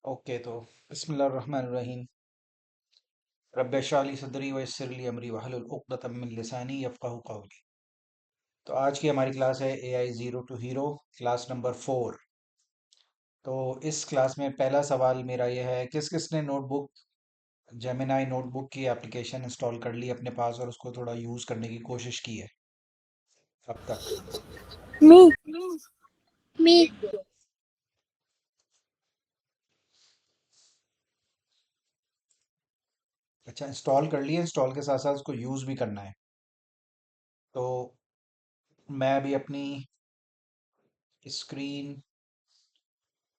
Okay तो बिस्मिल्लाहिर्रहमानिर्रहीम। रब्बे इश्रह ली सदरी व यस्सिर ली अमरी वहलुल उक़दतम मिन लिसानी यफ़क़हू क़ौली। तो आज की हमारी क्लास है AI zero to hero, class number 4। तो इस क्लास में पहला सवाल मेरा यह है, किस किसने नोटबुक जेमिनाई नोटबुक की एप्लीकेशन इंस्टॉल कर ली अपने पास और उसको थोड़ा यूज़ करने की कोशिश की है अब तक? Me, me, अच्छा, इंस्टॉल कर लिया। इंस्टॉल के साथ साथ उसको यूज़ भी करना है। तो मैं अभी अपनी स्क्रीन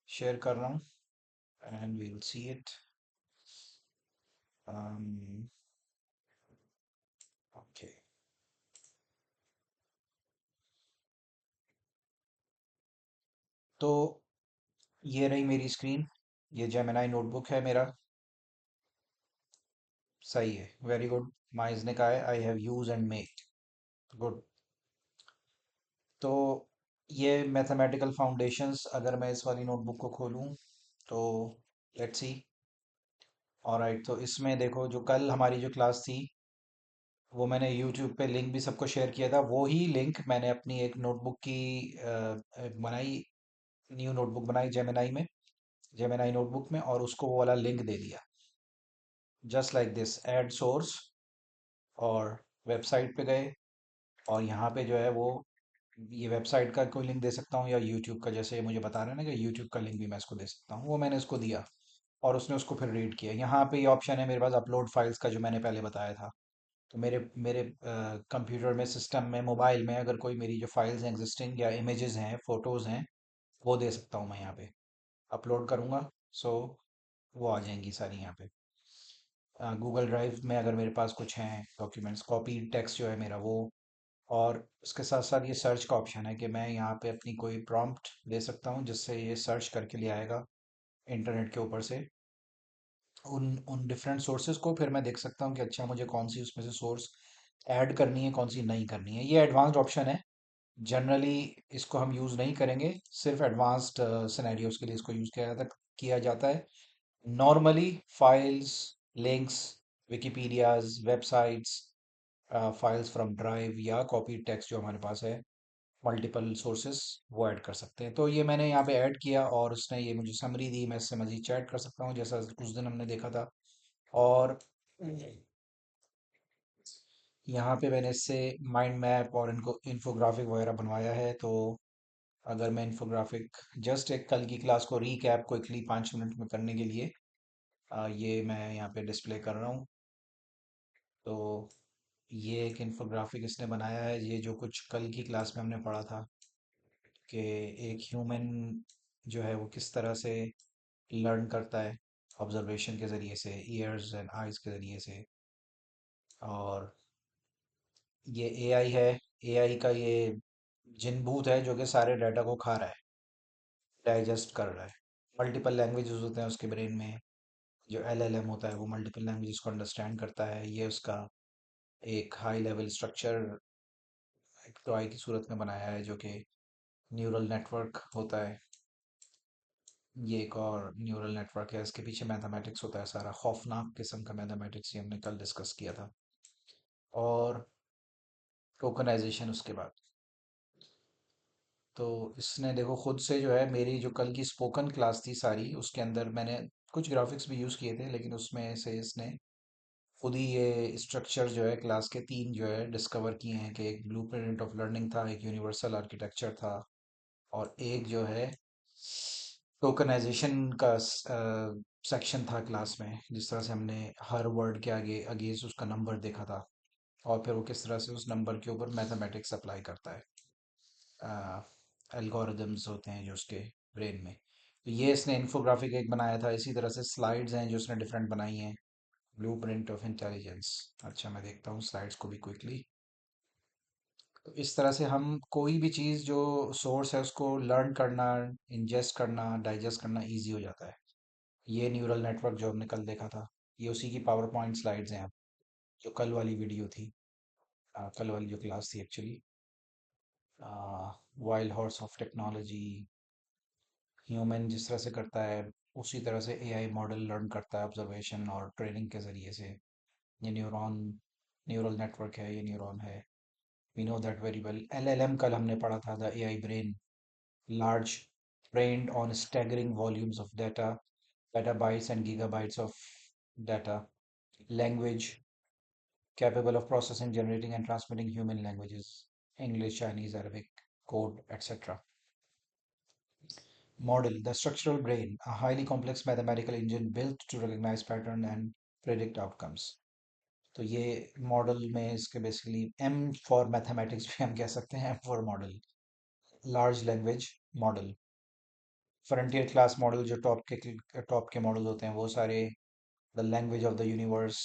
शेयर कर रहा हूँ and we will see it. Okay, तो ये रही मेरी स्क्रीन। ये जेमिनाई नोटबुक है मेरा। सही है, वेरी गुड। माइज ने कहा है I have use and made. Good. तो ये मैथमेटिकल फाउंडेशंस, अगर मैं इस वाली नोटबुक को खोलूं तो लेट्स सी। ऑलराइट, तो इसमें देखो, जो कल हमारी जो क्लास थी वो मैंने यूट्यूब पे लिंक भी सबको शेयर किया था। वो ही लिंक मैंने अपनी एक नोटबुक की बनाई, न्यू नोटबुक बनाई जेमिनाई में, जेमिनाई नोटबुक में, और उसको वो वाला लिंक दे दिया। Just like this, add source, और वेबसाइट पे गए, और यहाँ पे जो है वो ये वेबसाइट का कोई लिंक दे सकता हूँ या यूट्यूब का, जैसे ये मुझे बता रहे हैं ना कि यूट्यूब का लिंक भी मैं इसको दे सकता हूँ, वो मैंने इसको दिया और उसने उसको फिर रीड किया। यहाँ पे ये ऑप्शन है मेरे पास अपलोड फाइल्स का, जो मैंने पहले बताया था। तो मेरे मेरे कंप्यूटर में, सिस्टम में, मोबाइल में अगर कोई मेरी जो फाइल्स हैं एग्जिस्टिंग, या इमेजेस हैं, फोटोज़ हैं, वो दे सकता हूँ मैं यहाँ पे। अपलोड करूँगा, सो वो आ जाएंगी सारी यहाँ पे। गूगल ड्राइव में अगर मेरे पास कुछ हैं डॉक्यूमेंट्स, कॉपी टेक्स्ट जो है मेरा वो। और उसके साथ साथ ये सर्च का ऑप्शन है कि मैं यहाँ पे अपनी कोई प्रॉम्प्ट दे सकता हूँ जिससे ये सर्च करके ले आएगा इंटरनेट के ऊपर से उन उन डिफरेंट सोर्सेज को। फिर मैं देख सकता हूँ कि अच्छा, मुझे कौन सी उसमें से सोर्स ऐड करनी है, कौन सी नहीं करनी है। ये एडवांस्ड ऑप्शन है। जनरली इसको हम यूज़ नहीं करेंगे, सिर्फ एडवांस्ड सिनेरियोज के लिए इसको यूज़ किया जाता है। Normally files, links, wikipedias, websites, files from drive या कॉपी टेक्स्ट जो हमारे पास है, मल्टीपल सोर्सेस, वो ऐड कर सकते हैं। तो ये मैंने यहाँ पे ऐड किया और उसने ये मुझे समरी दी। मैं इससे मज़ीद चैट कर सकता हूँ जैसा उस दिन हमने देखा था। और यहाँ पे मैंने इससे माइंड मैप और इनको इन्फोग्राफिक वगैरह बनवाया है। तो अगर मैं इन्फोग्राफिक, जस्ट एक कल की क्लास को रीकैप क्विकली 5 मिनट में करने के लिए, ये मैं यहाँ पे डिस्प्ले कर रहा हूँ। तो ये एक इन्फोग्राफिक इसने बनाया है, ये जो कुछ कल की क्लास में हमने पढ़ा था कि एक ह्यूमन जो है वो किस तरह से लर्न करता है ऑब्जर्वेशन के ज़रिए से, ईयर्स एंड आइज़ के ज़रिए से। और ये एआई है। एआई का ये जिनभूत है जो कि सारे डाटा को खा रहा है, डाइजेस्ट कर रहा है। मल्टीपल लैंग्वेजेस होते हैं उसके ब्रेन में। जो एलएलएम होता है वो मल्टीपल लैंग्वेजेस को अंडरस्टैंड करता है। ये उसका एक हाई लेवल स्ट्रक्चर एक टॉय की सूरत में बनाया है जो कि न्यूरल नेटवर्क होता है। ये एक और न्यूरल नेटवर्क है, इसके पीछे मैथमेटिक्स होता है सारा, खौफनाक किस्म का मैथमेटिक्स, ये हमने कल डिस्कस किया था। और टोकनाइजेशन उसके बाद। तो इसने देखो खुद से जो है, मेरी जो कल की स्पोकन क्लास थी सारी, उसके अंदर मैंने कुछ ग्राफिक्स भी यूज़ किए थे, लेकिन उसमें से इसने खुद ही ये स्ट्रक्चर जो है क्लास के 3 जो है डिस्कवर किए हैं कि एक ब्लूप्रिंट ऑफ लर्निंग था, एक यूनिवर्सल आर्किटेक्चर था, और एक जो है टोकनाइजेशन का सेक्शन था क्लास में, जिस तरह से हमने हर वर्ड के आगे अगेंस्ट उसका नंबर देखा था, और फिर वो किस तरह से उस नंबर के ऊपर मैथमेटिक्स अप्लाई करता है, एल्गोरिदम्स होते हैं जो उसके ब्रेन में। तो ये इसने इन्फोग्राफिक एक बनाया था। इसी तरह से स्लाइड्स हैं जो उसने डिफरेंट बनाई हैं, ब्लूप्रिंट ऑफ इंटेलिजेंस। अच्छा, मैं देखता हूँ स्लाइड्स को भी क्विकली। तो इस तरह से हम कोई भी चीज़ जो सोर्स है उसको लर्न करना, इंजेस्ट करना, डाइजेस्ट करना इजी हो जाता है। ये न्यूरल नेटवर्क जो हमने कल देखा था, ये उसी की पावर पॉइंट स्लाइड्स हैं अब, जो कल वाली वीडियो थी, कल वाली जो क्लास थी actually, wild horse of technology, human जिस तरह से करता है उसी तरह से एआई मॉडल लर्न करता है ऑब्जर्वेशन और ट्रेनिंग के ज़रिए से। ये न्यूरल नेटवर्क है, ये न्यूरॉन है। We know that very well. LLM कल हमने पढ़ा था, the AI brain, large, trained on staggering volumes of data, petabytes and gigabytes of data. Language, capable of processing, generating, and transmitting human languages, English, Chinese, Arabic, code, etc. Model, the structural brain, a highly complex mathematical engine built to recognize pattern and predict outcomes. तो ये model में इसके basically M for mathematics भी हम कह सकते हैं, M for model. Large language model, frontier class model जो टॉप के मॉडल होते हैं वो सारे। The language of the universe,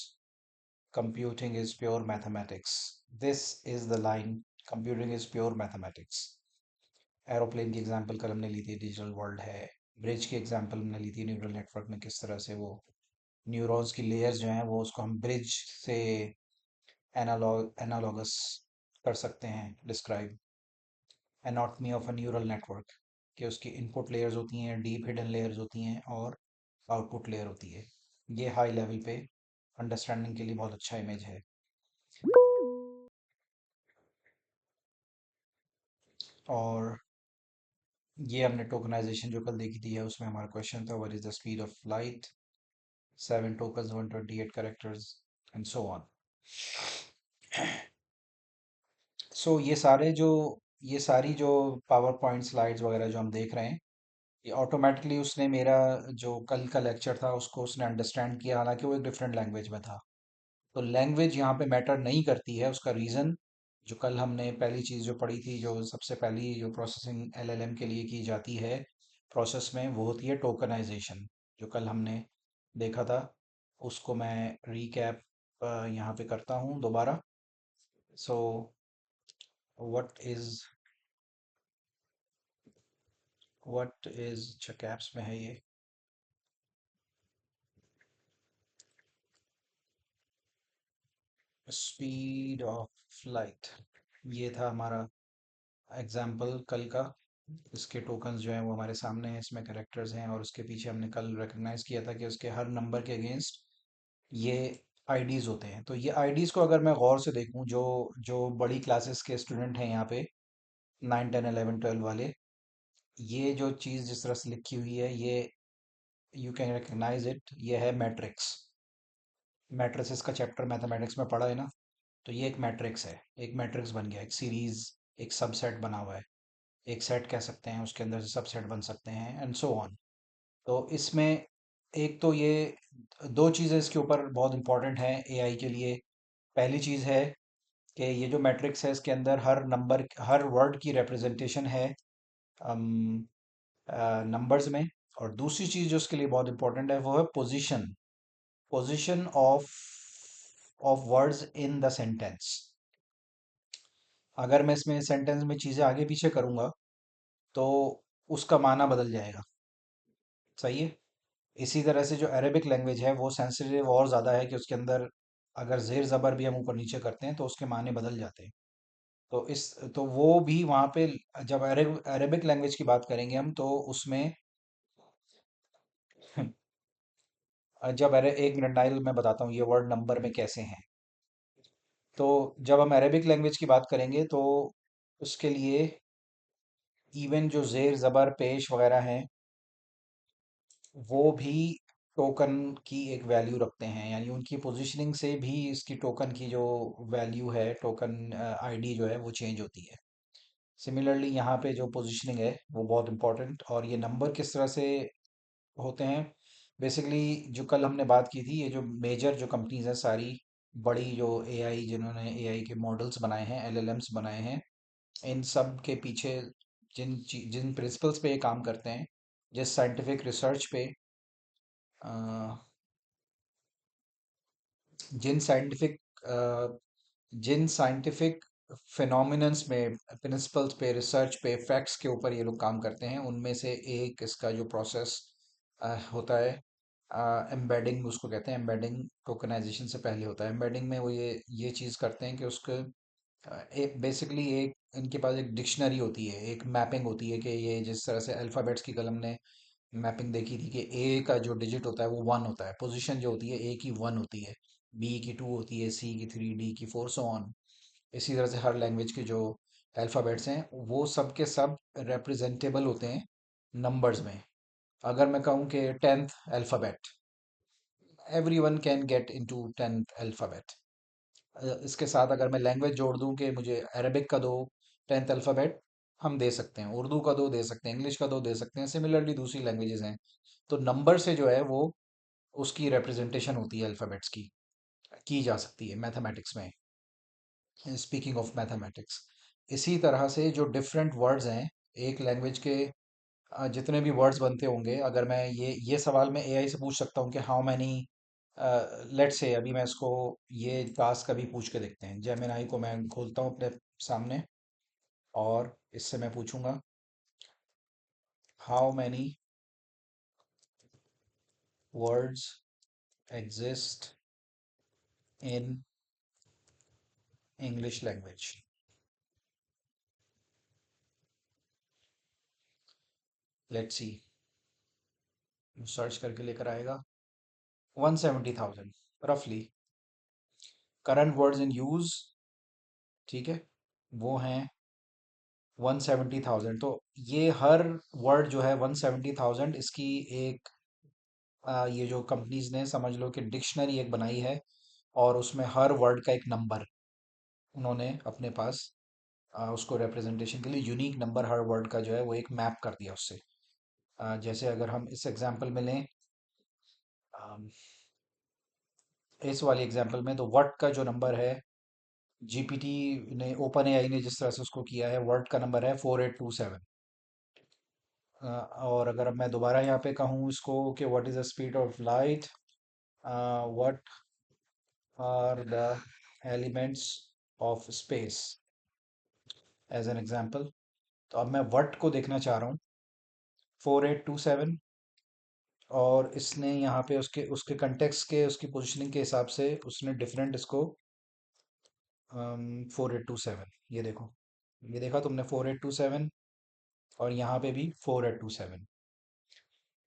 computing is pure mathematics. This is the line, computing is pure mathematics. Aeroplane की एग्जांपल कल हमने ली थी, डिजिटल वर्ल्ड है। ब्रिज की एग्जांपल हमने ली थी, न्यूरल नेटवर्क में किस तरह से वो न्यूरॉन्स की लेयर्स जो हैं वो उसको हम ब्रिज से एनालॉगस कर सकते हैं describe. Anatomy of a neural network, कि उसकी इनपुट लेयर्स होती हैं, डीप हिडन लेयर्स होती हैं और आउटपुट लेयर होती है। ये हाई लेवल पे अंडरस्टैंडिंग के लिए बहुत अच्छा इमेज है। और ये हमने टोकनाइजेशन जो कल देखी थी है, उसमें हमारा क्वेश्चन था, what is the speed of light, 7 tokens, 128 characters, and so on. So ये सारी जो पावर पॉइंट स्लाइड्स वगैरह जो हम देख रहे हैं, ये ऑटोमेटिकली उसने मेरा जो कल का लेक्चर था उसको उसने अंडरस्टैंड किया, हालांकि वो एक डिफरेंट लैंग्वेज में था। तो लैंग्वेज यहाँ पे मैटर नहीं करती है। उसका रीज़न, जो कल हमने पहली चीज़ जो पढ़ी थी, जो सबसे पहली जो प्रोसेसिंग एलएलएम के लिए की जाती है प्रोसेस में, वो होती है टोकनाइजेशन, जो कल हमने देखा था। उसको मैं रीकैप यहाँ पे करता हूँ दोबारा। सो व्हाट इज अच्छा कैप्स में है ये, स्पीड ऑफ लाइट। ये था हमारा एग्जाम्पल कल का। इसके टोकन्स जो हैं वो हमारे सामने हैं, इसमें करेक्टर्स हैं, और उसके पीछे हमने कल रिकग्नाइज किया था कि उसके हर नंबर के अगेंस्ट ये आईडीज होते हैं। तो ये आईडीज को अगर मैं गौर से देखूं, जो जो बड़ी क्लासेस के स्टूडेंट हैं यहाँ पे, 9 10 11 12 वाले, ये जो चीज़ जिस तरह से लिखी हुई है, ये यू कैन रिकग्नाइज इट, ये है मैट्रिक्स। मैट्रिसेस का चैप्टर मैथमेटिक्स में पढ़ा है ना। तो ये एक मैट्रिक्स है, एक मैट्रिक्स बन गया, एक सीरीज, एक सबसेट बना हुआ है, एक सेट कह सकते हैं, उसके अंदर से सबसेट बन सकते हैं, एंड सो ऑन। तो इसमें एक तो ये दो चीज़ें इसके ऊपर बहुत इंपॉर्टेंट हैं एआई के लिए। पहली चीज़ है कि ये जो मैट्रिक्स है इसके अंदर हर नंबर, हर वर्ड की रिप्रेजेंटेशन है नंबर्स में। और दूसरी चीज़ जो उसके लिए बहुत इंपॉर्टेंट है वो है position, position of words in the sentence. अगर मैं इसमें सेंटेंस में चीज़ें आगे पीछे करूँगा तो उसका माना बदल जाएगा। सही है। इसी तरह से जो अरेबिक लैंग्वेज है वो सेंसिटिव और ज़्यादा है, कि उसके अंदर अगर जेर ज़बर भी हम ऊपर नीचे करते हैं तो उसके माने बदल जाते हैं। तो वो भी वहाँ पे, जब अरेबिक लैंग्वेज की बात करेंगे हम तो उसमें जब अरे 1 मिनट नाइल, मैं बताता हूँ ये वर्ड नंबर में कैसे हैं। तो जब हम अरेबिक लैंग्वेज की बात करेंगे तो उसके लिए इवन जो जेर ज़बर पेश वगैरह हैं वो भी टोकन की एक वैल्यू रखते हैं, यानी उनकी पोजीशनिंग से भी इसकी टोकन की जो वैल्यू है, टोकन आईडी जो है वो चेंज होती है। सिमिलरली यहाँ पे जो पोजीशनिंग है वो बहुत इंपॉर्टेंट। और ये नंबर किस तरह से होते हैं, बेसिकली जो कल हमने बात की थी, ये जो मेजर जो कंपनीज हैं सारी, बड़ी जो एआई, जिन्होंने एआई के मॉडल्स बनाए हैं, एलएलएम्स बनाए हैं, इन सब के पीछे जिन प्रिंसिपल्स पे ये काम करते हैं, जिस साइंटिफिक रिसर्च पे, जिन साइंटिफिक जिन साइंटिफिक फिनोमिनन्स में, प्रिंसिपल्स पे, रिसर्च पे, फैक्ट्स के ऊपर ये लोग काम करते हैं, उनमें से एक इसका जो प्रोसेस होता है, एम्बेडिंग उसको कहते हैं। एम्बेडिंग टोकनाइजेशन से पहले होता है। एम्बेडिंग में वो ये चीज़ करते हैं कि उसके एक बेसिकली एक इनके पास एक डिक्शनरी होती है, एक मैपिंग होती है कि ये जिस तरह से अल्फ़ाबेट्स की कलम ने मैपिंग देखी थी कि ए का जो डिजिट होता है वो वन होता है, पोजीशन जो होती है ए की वन होती है, बी की टू होती है, सी की थ्री, डी की फोर, सो ऑन। इसी तरह से हर लैंग्वेज के जो अल्फ़ाबेट्स हैं वो सब के सब रिप्रेजेंटेबल होते हैं नंबर्स में। अगर मैं कहूँ कि tenth alphabet, every one can get into tenth alphabet. इसके साथ अगर मैं लैंग्वेज जोड़ दूं कि मुझे अरबिक का दो टेंथ अल्फ़ाबेट, हम दे सकते हैं, उर्दू का दो दे सकते हैं, इंग्लिश का दो दे सकते हैं, सिमिलरली दूसरी लैंग्वेजेस हैं। तो नंबर से जो है वो उसकी रिप्रेजेंटेशन होती है अल्फ़ाबेट्स की जा सकती है मैथमेटिक्स में, स्पीकिंग ऑफ मैथमेटिक्स। इसी तरह से जो डिफरेंट वर्ड्स हैं एक लैंग्वेज के, जितने भी वर्ड्स बनते होंगे, अगर मैं ये सवाल मैं एआई से पूछ सकता हूँ कि हाउ मैनी, लेट्स से अभी मैं इसको ये टास्क अभी पूछ के देखते हैं, जेमिनाई को मैं खोलता हूँ अपने सामने और इससे मैं पूछूंगा how many words exist in English language. Let's see, search करके लेकर आएगा 170,000 रफली करंट वर्ड्स इन यूज। ठीक है, वो हैं 170,000। तो ये हर वर्ड जो है 170,000, इसकी एक ये जो कंपनीज ने समझ लो कि डिक्शनरी एक बनाई है, और उसमें हर वर्ड का एक नंबर उन्होंने अपने पास उसको रिप्रेजेंटेशन के लिए यूनिक नंबर हर वर्ड का जो है वो एक मैप कर दिया उससे। जैसे अगर हम इस एग्जांपल में लें, अम, इस वाली एग्जांपल में तो वर्ड का जो नंबर है, जीपीटी ने, ओपन एआई ने जिस तरह से उसको किया है, वर्ड का नंबर है 4827। और अगर अब मैं दोबारा यहाँ पे कहूँ इसको कि what is the speed of light, what are the elements of space, as an example, तो अब मैं वर्ड को देखना चाह रहा हूँ 4827, और इसने यहाँ पे उसके उसके कंटेक्स्ट के, उसकी पोजीशनिंग के हिसाब से उसने डिफरेंट इसको 4827, ये देखो, ये देखा तुमने 4827, और यहाँ पे भी 4827।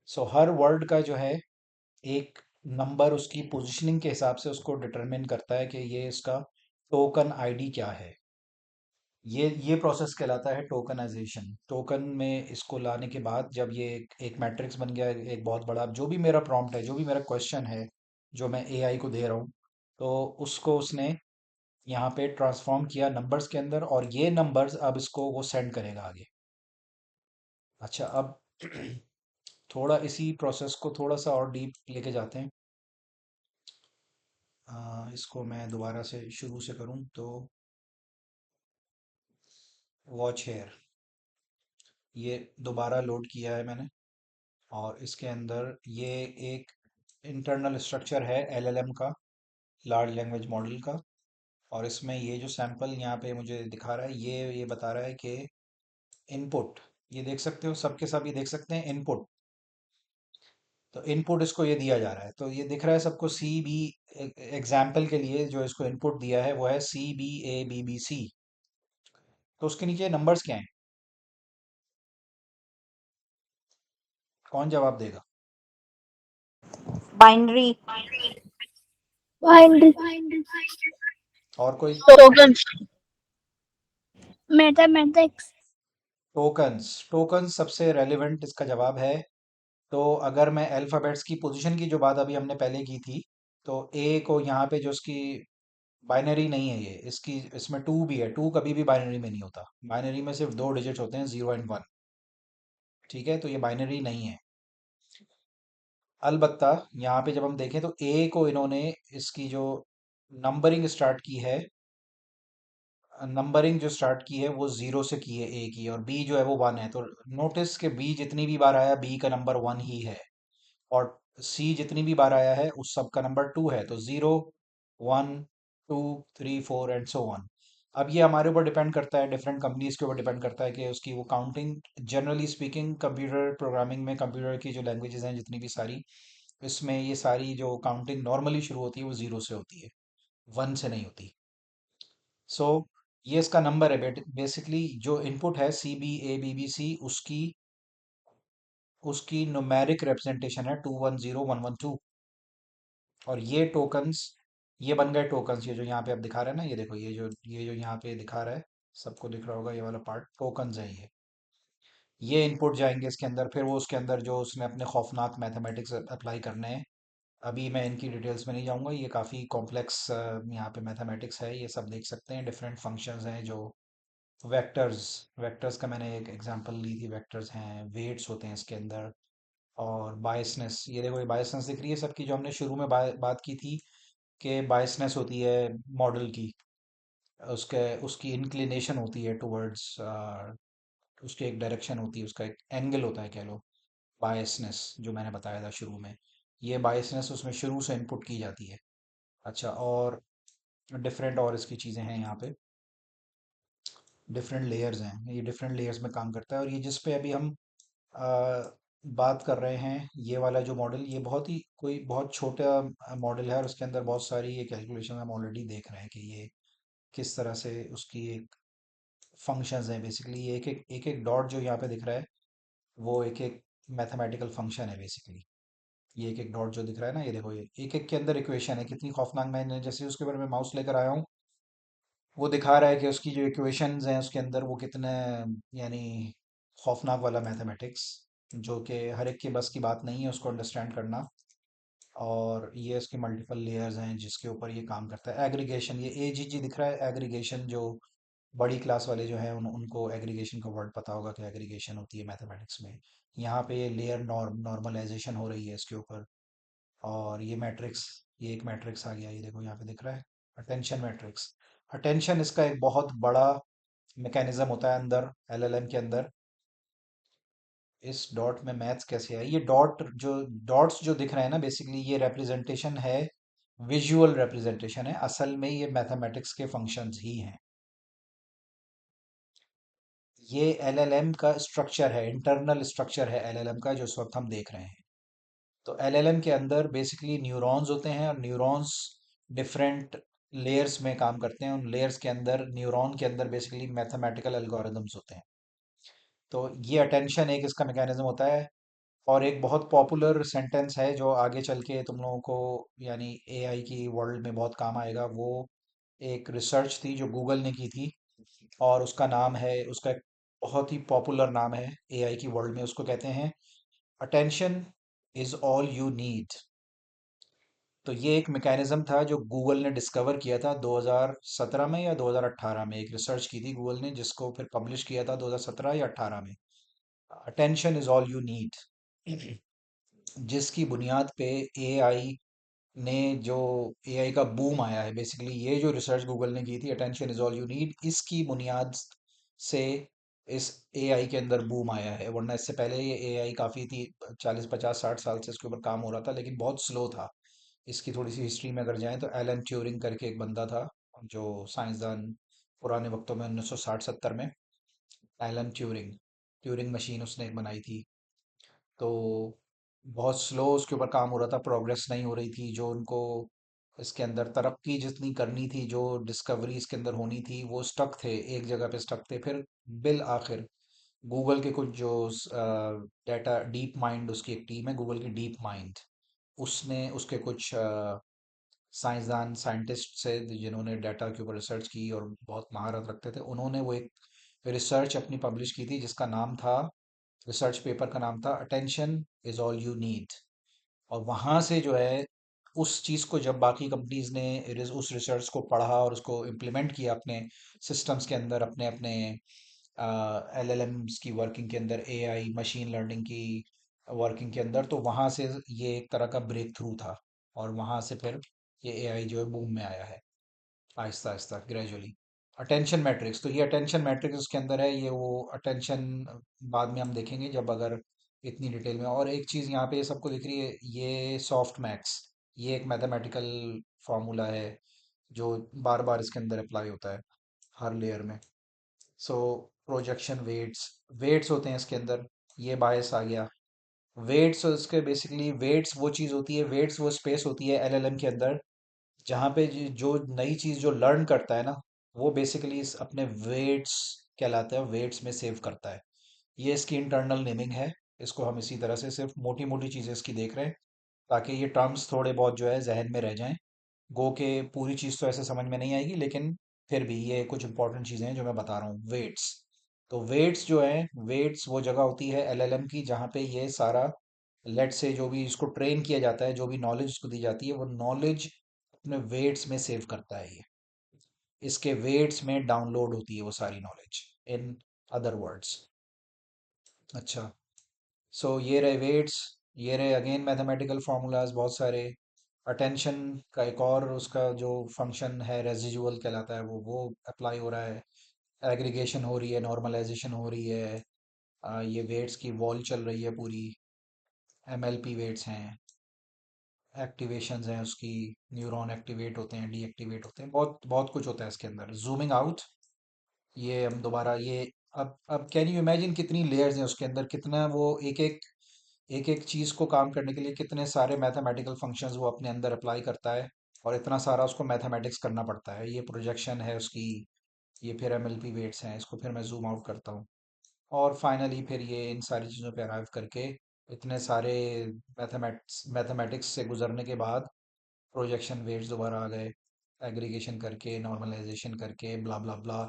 सो हर वर्ड का जो है एक नंबर उसकी पोजीशनिंग के हिसाब से उसको डिटरमिन करता है कि ये इसका टोकन आईडी क्या है। ये प्रोसेस कहलाता है टोकनाइजेशन। टोकन में इसको लाने के बाद जब ये एक मैट्रिक्स बन गया, एक बहुत बड़ा, जो भी मेरा प्रॉम्प्ट है, जो भी मेरा क्वेश्चन है, जो मैं एआई को दे रहा हूँ, तो उसको उसने यहाँ पे ट्रांसफॉर्म किया नंबर्स के अंदर, और ये नंबर्स अब इसको वो सेंड करेगा आगे। अच्छा, अब थोड़ा इसी प्रोसेस को थोड़ा सा और डीप लेके जाते हैं। इसको मैं दोबारा से शुरू से करूँ तो वॉच हेयर, ये दोबारा लोड किया है मैंने, और इसके अंदर ये एक इंटरनल स्ट्रक्चर है एलएलएम का, लार्ज लैंग्वेज मॉडल का। और इसमें ये जो सैंपल यहाँ पे मुझे दिखा रहा है, ये बता रहा है कि इनपुट, ये देख सकते हो, सबके सब ये देख सकते हैं इनपुट। तो इनपुट इसको ये दिया जा रहा है, तो ये दिख रहा है सबको सी बी। एग्जाम्पल के लिए जो इसको इनपुट दिया है वो है CBABBC। तो उसके नीचे नंबर्स क्या हैं, कौन जवाब देगा? बाइनरी बाइनरी और कोई? टोकन्स मैथमेटिक्स टोकन्स, टोकन्स सबसे रेलिवेंट इसका जवाब है। तो अगर मैं अल्फ़ाबेट्स की पोजीशन की जो बात अभी हमने पहले की थी, तो ए को यहाँ पे जो इसकी बाइनरी नहीं है, ये इसकी, इसमें टू भी है, टू कभी भी बाइनरी में नहीं होता, बाइनरी में सिर्फ दो डिजिट्स होते हैं, 0 एंड 1। ठीक है, तो ये बाइनरी नहीं है। अलबत्ता यहाँ पे जब हम देखें तो ए को इन्होंने, इसकी जो नंबरिंग स्टार्ट की है, नंबरिंग जो स्टार्ट की है वो जीरो से की है ए की, और बी जो है वो वन है। तो नोटिस के बी जितनी भी बार आया, बी का नंबर वन ही है, और सी जितनी भी बार आया है उस सब का नंबर टू है। तो 0, 1, 2, 3, 4 एंड सो वन। अब ये हमारे ऊपर डिपेंड करता है, डिफरेंट कंपनीज के ऊपर डिपेंड करता है कि उसकी वो counting, generally speaking computer programming में कंप्यूटर की जो लैंग्वेजेस हैं जितनी भी सारी, इसमें ये सारी जो काउंटिंग नॉर्मली शुरू होती है वो जीरो से होती है, वन से नहीं होती। सो ये इसका नंबर है बेसिकली। जो इनपुट है CBABBC, उसकी उसकी न्यूमेरिक रिप्रेजेंटेशन है 210112। और ये टोकन्स, ये बन गए टोकन्स। ये जो यहाँ पे अब दिखा रहा है ना, ये देखो, ये जो यहाँ पे दिखा रहा है, सबको दिख रहा होगा, ये वाला पार्ट टोकन्स है ये इनपुट जाएंगे इसके अंदर। फिर वो उसके अंदर जो उसने अपने खौफनाक मैथमेटिक्स अप्लाई करने हैं। अभी मैं इनकी डिटेल्स में नहीं जाऊंगा, ये काफ़ी कॉम्प्लेक्स यहाँ पे मैथमेटिक्स है, ये सब देख सकते हैं। डिफरेंट फंक्शंस हैं जो वेक्टर्स, वेक्टर्स का मैंने एक एग्जांपल ली थी। वेक्टर्स हैं, वेट्स होते हैं इसके अंदर। और बायसनेस, ये देखो, ये बायसनेस दिख रही है सबकी, जो हमने शुरू में बात की थी कि बायसनेस होती है मॉडल की। उसके उसकी इंक्लिनेशन होती है टुवर्ड्स, उसकी एक डायरेक्शन होती है, उसका एक एंगल होता है, कह लो। बायसनेस जो मैंने बताया था शुरू में, ये बायसनेस उसमें शुरू से इनपुट की जाती है। अच्छा, और डिफरेंट और इसकी चीज़ें हैं यहाँ पे। डिफरेंट लेयर्स हैं, ये डिफरेंट लेयर्स में काम करता है। और ये जिस पे अभी हम आ, बात कर रहे हैं, ये वाला जो मॉडल, ये बहुत ही कोई बहुत छोटा मॉडल है, और उसके अंदर बहुत सारी ये कैलकुलेशन हम ऑलरेडी देख रहे हैं कि ये किस तरह से उसकी एक फंक्शंस हैं। बेसिकली ये एक एक डॉट जो यहाँ पे दिख रहा है, वो एक एक मैथमेटिकल फंक्शन है बेसिकली। ये एक एक डॉट जो दिख रहा है ना, ये देखो, ये एक एक के अंदर इक्वेशन है। कितनी खौफनाक! मैंने जैसे उसके ऊपर मैं माउस लेकर आया हूँ, वो दिखा रहा है कि उसकी जो इक्वेशंस हैं उसके अंदर वो कितने, यानी खौफनाक वाला मैथमेटिक्स, जो कि हर एक के बस की बात नहीं है उसको अंडरस्टैंड करना। और ये इसके मल्टीपल लेयर्स हैं जिसके ऊपर ये काम करता है। एग्रीगेशन, ये AGG दिख रहा है, एग्रीगेशन। जो बड़ी क्लास वाले जो हैं उनको एग्रीगेशन का वर्ड पता होगा कि एग्रीगेशन होती है मैथमेटिक्स में। यहाँ पे ये लेयर नॉर्मलाइजेशन हो रही है इसके ऊपर। और ये मैट्रिक्स, ये एक मैट्रिक्स आ गया, ये देखो यहाँ पे दिख रहा है, अटेंशन मैट्रिक्स। अटेंशन इसका एक बहुत बड़ा मैकेनिज्म होता है अंदर LLM के अंदर। इस डॉट में मैथ्स कैसे है? ये डॉट्स जो दिख रहे हैं ना, बेसिकली ये रिप्रेजेंटेशन है, विजुअल रिप्रेजेंटेशन है। असल में ये मैथमेटिक्स के फंक्शंस ही हैं। ये LLM का स्ट्रक्चर है, इंटरनल स्ट्रक्चर है LLM का, जो इस वक्त हम देख रहे हैं। तो LLM के अंदर बेसिकली न्यूरॉन्स होते हैं, और न्यूरॉन्स डिफरेंट लेयर्स में काम करते हैं। उन लेयर्स के अंदर, न्यूरॉन के अंदर बेसिकली मैथमेटिकल एल्गोरिदम्स होते हैं। तो ये अटेंशन एक इसका मैकेनिज्म होता है। और एक बहुत पॉपुलर सेंटेंस है जो आगे चल के तुम लोगों को, यानी AI की वर्ल्ड में बहुत काम आएगा। वो एक रिसर्च थी जो गूगल ने की थी, और उसका नाम है, उसका एक बहुत ही पॉपुलर नाम है AI की वर्ल्ड में, उसको कहते हैं attention is all you need. तो ये एक मैकेनिज्म था जो गूगल ने डिस्कवर किया था 2017 में या 2018 में। एक रिसर्च की थी गूगल ने, जिसको फिर पब्लिश किया था 2017 या 18 में। Attention is all you need, जिसकी बुनियाद पे AI ने, जो AI का बूम आया है, बेसिकली ये जो रिसर्च गूगल ने की थी, attention is all you need, इसकी बुनियाद से इस AI के अंदर बूम आया है। वरना इससे पहले ये AI काफ़ी थी, 40 50 60 साल से इसके ऊपर काम हो रहा था, लेकिन बहुत स्लो था। इसकी थोड़ी सी हिस्ट्री में अगर जाएं तो एलन ट्यूरिंग करके एक बंदा था, जो साइंसदान, पुराने वक्तों में 1960 70 में। एलन ट्यूरिंग, ट्यूरिंग मशीन उसने एक बनाई थी। तो बहुत स्लो उसके ऊपर काम हो रहा था, प्रोग्रेस नहीं हो रही थी। जो उनको इसके अंदर तरक्की जितनी करनी थी, जो डिस्कवरी इसके अंदर होनी थी, वो स्टक थे, एक जगह पे स्टक थे। फिर बिल आखिर गूगल के कुछ जो डाटा डीप माइंड, उसकी एक टीम है गूगल की, डीप माइंड, उसने उसके कुछ साइंसदान, साइंटिस्ट से, जिन्होंने डाटा के ऊपर रिसर्च की और बहुत महारत रखते थे, उन्होंने वो एक रिसर्च अपनी पब्लिश की थी, जिसका नाम था, रिसर्च पेपर का नाम था attention is all you need. और वहाँ से जो है, उस चीज़ को जब बाकी कंपनीज ने उस रिसर्च को पढ़ा और उसको इम्प्लीमेंट किया अपने सिस्टम्स के अंदर, अपने अपने LLMs की वर्किंग के अंदर, AI मशीन लर्निंग की वर्किंग के अंदर, तो वहाँ से ये एक तरह का ब्रेक थ्रू था। और वहाँ से फिर ये AI जो है बूम में आया है, Aahista Aahista, gradually. Attention matrix, तो ये अटेंशन मैट्रिक्स उसके अंदर है। ये वो अटेंशन बाद में हम देखेंगे जब, अगर इतनी डिटेल में। और एक चीज़ यहाँ पे ये सबको दिख रही है, ये सॉफ्ट मैक्स, ये एक मैथमेटिकल फॉर्मूला है जो बार बार इसके अंदर अप्लाई होता है हर लेयर में। सो प्रोजेक्शन वेट्स, वेट्स होते हैं इसके अंदर। ये बायस आ गया। वेट्स, उसके बेसिकली वेट्स वो चीज़ होती है, वेट्स वो स्पेस होती है LLM के अंदर, जहाँ पे जो नई चीज़ जो लर्न करता है ना, वो बेसिकली इस अपने वेट्स कहलाते हैं, वेट्स में सेव करता है। ये इसकी इंटरनल नेमिंग है। इसको हम इसी तरह से सिर्फ मोटी मोटी चीज़ें इसकी देख रहे हैं, ताकि ये टर्म्स थोड़े बहुत जो है जहन में रह जाएं। गो के पूरी चीज़ तो ऐसे समझ में नहीं आएगी, लेकिन फिर भी ये कुछ इंपॉर्टेंट चीज़ें हैं जो मैं बता रहा हूँ। वेट्स, तो वेट्स जो है, वेट्स वो जगह होती है एलएलएम की जहाँ पे ये सारा, लेट से जो भी इसको ट्रेन किया जाता है, जो भी नॉलेज इसको दी जाती है, वो नॉलेज अपने वेट्स में सेव करता है ये। इसके वेट्स में डाउनलोड होती है वो सारी नॉलेज, इन अदर वर्ड्स। अच्छा, सो ये रहे वेट्स। ये रहे अगेन मैथमेटिकल फार्मूलाज बहुत सारे। अटेंशन का एक और उसका जो फंक्शन है रेजिजुअल कहलाता है, वो अप्लाई हो रहा है। एग्रीगेशन हो रही है, नॉर्मलाइजेशन हो रही है। ये वेट्स की वॉल चल रही है पूरी। एमएलपी वेट्स हैं, एक्टिवेशंस हैं उसकी, न्यूरॉन एक्टिवेट होते हैं, डीएक्टिवेट होते हैं, बहुत बहुत कुछ होता है इसके अंदर। जूमिंग आउट, ये हम दोबारा ये, अब कैन यू इमेजिन कितनी लेयर्स हैं उसके अंदर, कितना वो एक एक चीज़ को काम करने के लिए कितने सारे मैथमेटिकल फंक्शंस वो अपने अंदर अप्लाई करता है, और इतना सारा उसको मैथमेटिक्स करना पड़ता है। ये प्रोजेक्शन है उसकी, ये फिर एमएलपी वेट्स हैं, इसको फिर मैं जूम आउट करता हूँ। और फाइनली फिर ये इन सारी चीज़ों पे अराइव करके, इतने सारे मैथमेटिक्स से गुजरने के बाद प्रोजेक्शन वेट्स दोबारा आ गए, एग्रीगेशन करके, नॉर्मलाइजेशन करके, ब्ला ब्ला ब्ला,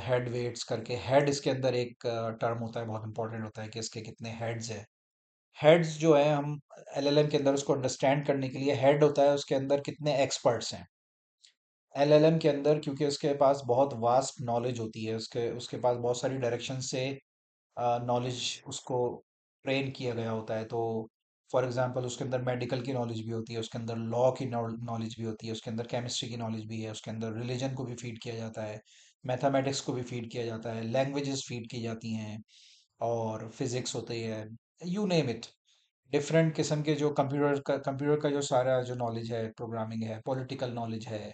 हेड वेट्स करके। हेड इसके अंदर एक टर्म होता है, बहुत इंपॉर्टेंट होता है कि इसके कितने हेड्स हैं। हेड्स जो है, हम एलएलएम के अंदर उसको अंडरस्टैंड करने के लिए, हेड होता है उसके अंदर कितने एक्सपर्ट्स हैं एलएलएम के अंदर, क्योंकि उसके पास बहुत वास्ट नॉलेज होती है, उसके उसके पास बहुत सारी डायरेक्शन से नॉलेज उसको ट्रेन किया गया होता है। तो फॉर एग्जांपल उसके अंदर मेडिकल की नॉलेज भी होती है, उसके अंदर लॉ की नॉलेज भी होती है, उसके अंदर केमिस्ट्री की नॉलेज भी है, उसके अंदर रिलीजन को भी फीड किया जाता है, मैथमेटिक्स को भी फीड किया जाता है, लैंग्वेजेस फीड की जाती हैं, और फिजिक्स होती है, यू नेम इट। डिफरेंट किस्म के जो कंप्यूटर का जो सारा जो नॉलेज है, प्रोग्रामिंग है, पॉलिटिकल नॉलेज है,